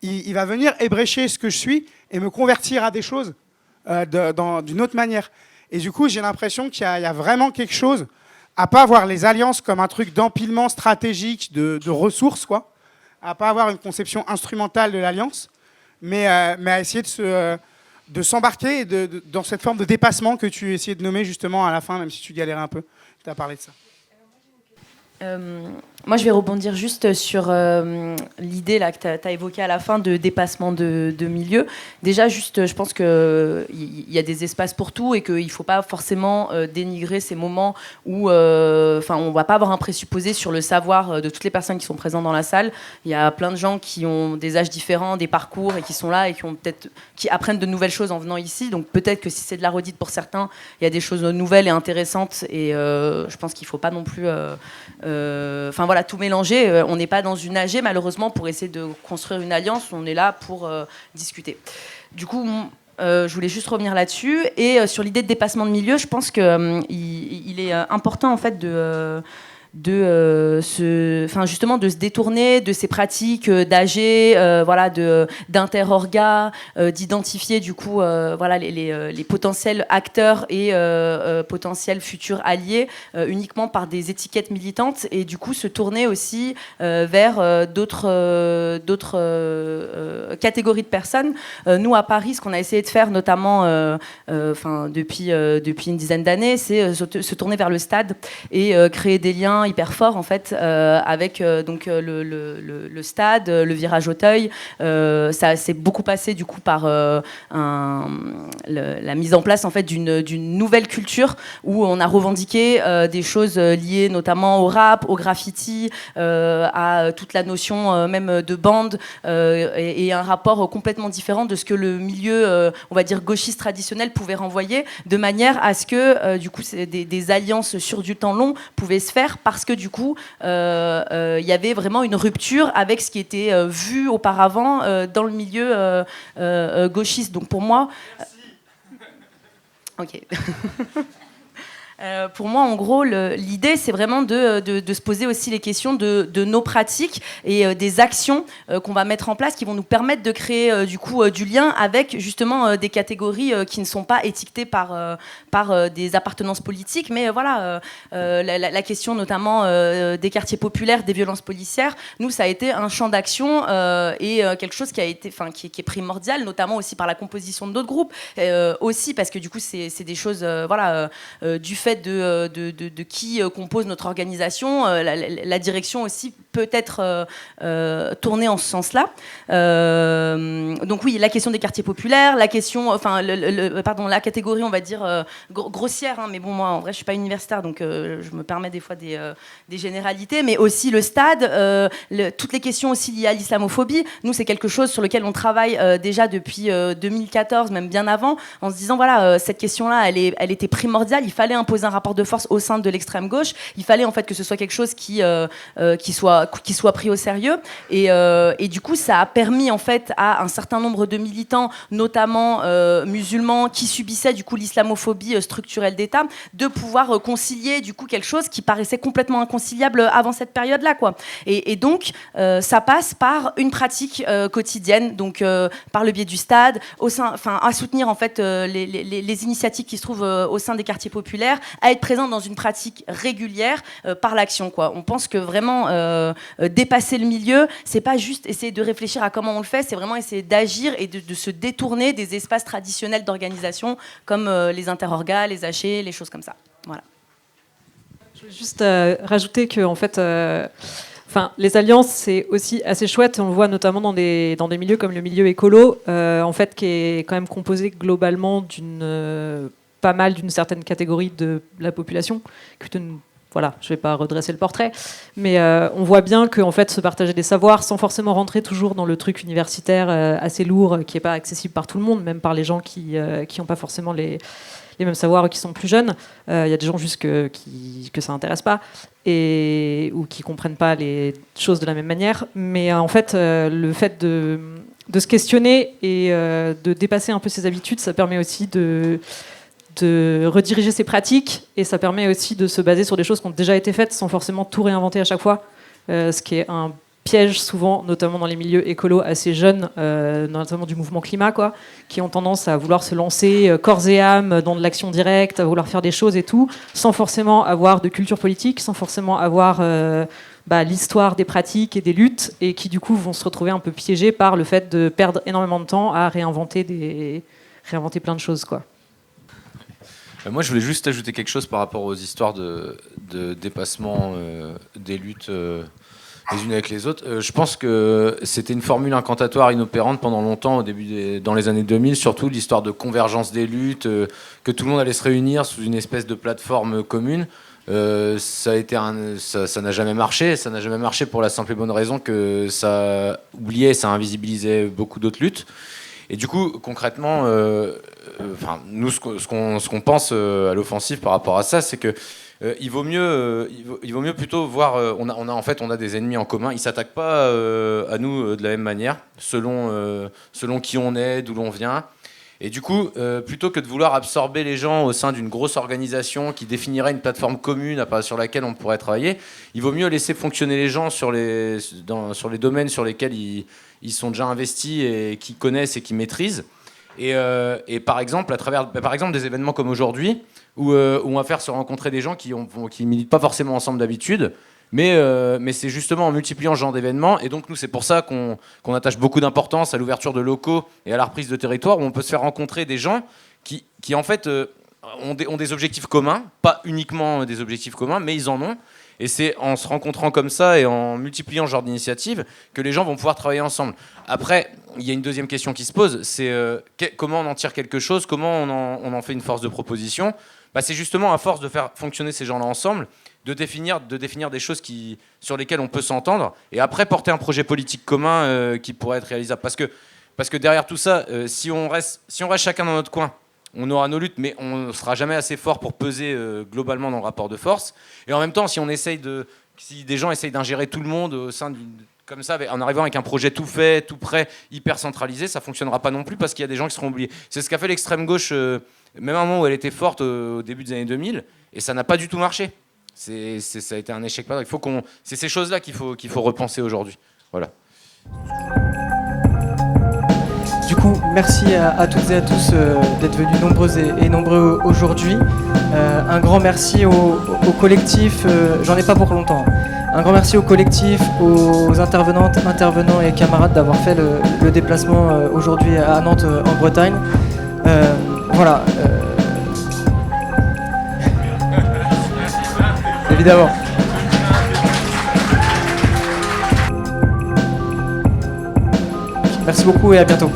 il va venir ébrécher ce que je suis et me convertir à des choses d'une autre manière. Et du coup, j'ai l'impression qu'il y a vraiment quelque chose à pas voir les alliances comme un truc d'empilement stratégique de ressources, quoi. À pas avoir une conception instrumentale de l'alliance, mais à essayer de s'embarquer dans cette forme de dépassement que tu essayais de nommer justement à la fin, même si tu galérais un peu. Tu as parlé de ça. Moi, je vais rebondir juste sur l'idée là, que tu as évoquée à la fin de dépassement de milieu. Déjà, juste, je pense qu'il y a des espaces pour tout et qu'il ne faut pas forcément dénigrer ces moments où on ne va pas avoir un présupposé sur le savoir de toutes les personnes qui sont présentes dans la salle. Il y a plein de gens qui ont des âges différents, des parcours et qui sont là et qui apprennent de nouvelles choses en venant ici. Donc peut-être que si c'est de la redite pour certains, il y a des choses nouvelles et intéressantes. Et je pense qu'il ne faut pas non plus... voilà, tout mélanger. On n'est pas dans une AG, malheureusement, pour essayer de construire une alliance. On est là pour discuter. Du coup, je voulais juste revenir là-dessus. Et sur l'idée de dépassement de milieu, je pense qu'il est important, en fait, justement de se détourner de ces pratiques d'AG, voilà, d'interorga, d'identifier du coup voilà, les potentiels acteurs et potentiels futurs alliés uniquement par des étiquettes militantes, et du coup se tourner aussi vers d'autres catégories de personnes. Nous à Paris, ce qu'on a essayé de faire notamment depuis une dizaine d'années, c'est se tourner vers le stade et créer des liens hyper forts en fait avec donc le stade, le virage Auteuil. Ça s'est beaucoup passé du coup par la mise en place en fait d'une nouvelle culture où on a revendiqué des choses liées notamment au rap, au graffiti, à toute la notion même de bande et un rapport complètement différent de ce que le milieu on va dire gauchiste traditionnel pouvait renvoyer, de manière à ce que du coup des alliances sur du temps long pouvaient se faire, parce que du coup il y avait vraiment une rupture avec ce qui était vu auparavant dans le milieu gauchiste. Donc pour moi ok. Pour moi, en gros, l'idée, c'est vraiment de se poser aussi les questions de nos pratiques et des actions qu'on va mettre en place qui vont nous permettre de créer du coup du lien avec justement des catégories qui ne sont pas étiquetées par des appartenances politiques. Mais voilà, la question notamment des quartiers populaires, des violences policières, nous, ça a été un champ d'action et quelque chose qui a été, qui est primordial, notamment aussi par la composition de notre groupe, aussi parce que du coup, c'est des choses, voilà, du fait de qui compose notre organisation, la direction aussi peut être tournée en ce sens-là. Donc oui, la question des quartiers populaires, la question, la catégorie, on va dire grossière, hein, mais bon, moi en vrai je suis pas universitaire, donc je me permets des fois des généralités, mais aussi le stade, toutes les questions aussi liées à l'islamophobie. Nous, c'est quelque chose sur lequel on travaille déjà depuis 2014, même bien avant, en se disant voilà, cette question-là, elle était primordiale. Il fallait imposer un rapport de force au sein de l'extrême gauche. Il fallait en fait que ce soit quelque chose qui soit pris au sérieux. Et du coup, ça a permis en fait à un certain nombre de militants, notamment musulmans, qui subissaient du coup l'islamophobie structurelle d'État, de pouvoir concilier du coup quelque chose qui paraissait complètement inconciliable avant cette période-là, quoi. Et donc, ça passe par une pratique quotidienne, donc par le biais du stade, à soutenir en fait les initiatives qui se trouvent au sein des quartiers populaires, à être présent dans une pratique régulière par l'action, quoi. On pense que vraiment dépasser le milieu, c'est pas juste essayer de réfléchir à comment on le fait, c'est vraiment essayer d'agir et de se détourner des espaces traditionnels d'organisation comme les interorgas, les hachés, les choses comme ça. Voilà. Je veux juste rajouter que en fait, les alliances, c'est aussi assez chouette. On le voit notamment dans des milieux comme le milieu écolo, en fait, qui est quand même composé globalement pas mal d'une certaine catégorie de la population. Voilà, je ne vais pas redresser le portrait, mais on voit bien que en fait, se partager des savoirs sans forcément rentrer toujours dans le truc universitaire assez lourd, qui n'est pas accessible par tout le monde, même par les gens qui n'ont pas forcément les mêmes savoirs, qui sont plus jeunes. Il y a des gens juste que ça n'intéresse pas ou qui ne comprennent pas les choses de la même manière. Mais en fait, le fait de se questionner et de dépasser un peu ses habitudes, ça permet aussi de rediriger ses pratiques, et ça permet aussi de se baser sur des choses qui ont déjà été faites sans forcément tout réinventer à chaque fois, ce qui est un piège souvent, notamment dans les milieux écolos assez jeunes, notamment du mouvement climat, quoi, qui ont tendance à vouloir se lancer corps et âme dans de l'action directe, à vouloir faire des choses et tout, sans forcément avoir de culture politique, sans forcément avoir l'histoire des pratiques et des luttes, et qui du coup vont se retrouver un peu piégés par le fait de perdre énormément de temps à réinventer plein de choses, quoi. Moi, je voulais juste ajouter quelque chose par rapport aux histoires de dépassement des luttes les unes avec les autres. Je pense que c'était une formule incantatoire inopérante pendant longtemps, dans les années 2000, surtout l'histoire de convergence des luttes, que tout le monde allait se réunir sous une espèce de plateforme commune. Ça n'a jamais marché. Ça n'a jamais marché pour la simple et bonne raison que ça oubliait, ça invisibilisait beaucoup d'autres luttes. Et du coup, concrètement, nous, ce qu'on pense à l'offensive par rapport à ça, c'est que il vaut mieux plutôt voir. On a des ennemis en commun. Ils s'attaquent pas à nous de la même manière, selon qui on est, d'où l'on vient. Et du coup, plutôt que de vouloir absorber les gens au sein d'une grosse organisation qui définirait une plateforme commune sur laquelle on pourrait travailler, il vaut mieux laisser fonctionner les gens sur les domaines sur lesquels ils sont déjà investis et qui connaissent et qui maîtrisent. Et par exemple, à travers des événements comme aujourd'hui, où on va faire se rencontrer des gens qui militent pas forcément ensemble d'habitude, mais c'est justement en multipliant ce genre d'événements, et donc nous c'est pour ça qu'on attache beaucoup d'importance à l'ouverture de locaux et à la reprise de territoire, où on peut se faire rencontrer des gens qui en fait ont des objectifs communs, pas uniquement des objectifs communs, mais ils en ont. Et c'est en se rencontrant comme ça et en multipliant ce genre d'initiatives que les gens vont pouvoir travailler ensemble. Après, il y a une deuxième question qui se pose, c'est comment on en tire quelque chose, comment on en fait une force de proposition. C'est justement à force de faire fonctionner ces gens-là ensemble, de définir des choses sur lesquelles on peut s'entendre, et après porter un projet politique commun qui pourrait être réalisable. Parce que derrière tout ça, si on reste chacun dans notre coin, on aura nos luttes, mais on ne sera jamais assez fort pour peser globalement dans le rapport de force. Et en même temps, si des gens essayent d'ingérer tout le monde au sein comme ça, en arrivant avec un projet tout fait, tout prêt, hyper centralisé, ça ne fonctionnera pas non plus parce qu'il y a des gens qui seront oubliés. C'est ce qu'a fait l'extrême gauche, même à un moment où elle était forte au début des années 2000, et ça n'a pas du tout marché. Ça a été un échec. C'est ces choses-là qu'il faut repenser aujourd'hui. Voilà. Du coup, merci à toutes et à tous d'être venus nombreuses et nombreux aujourd'hui. Un grand merci au collectif, j'en ai pas pour longtemps. Un grand merci au collectif, aux intervenantes, intervenants et camarades d'avoir fait le déplacement aujourd'hui à Nantes en Bretagne. Voilà. Évidemment. Merci beaucoup et à bientôt.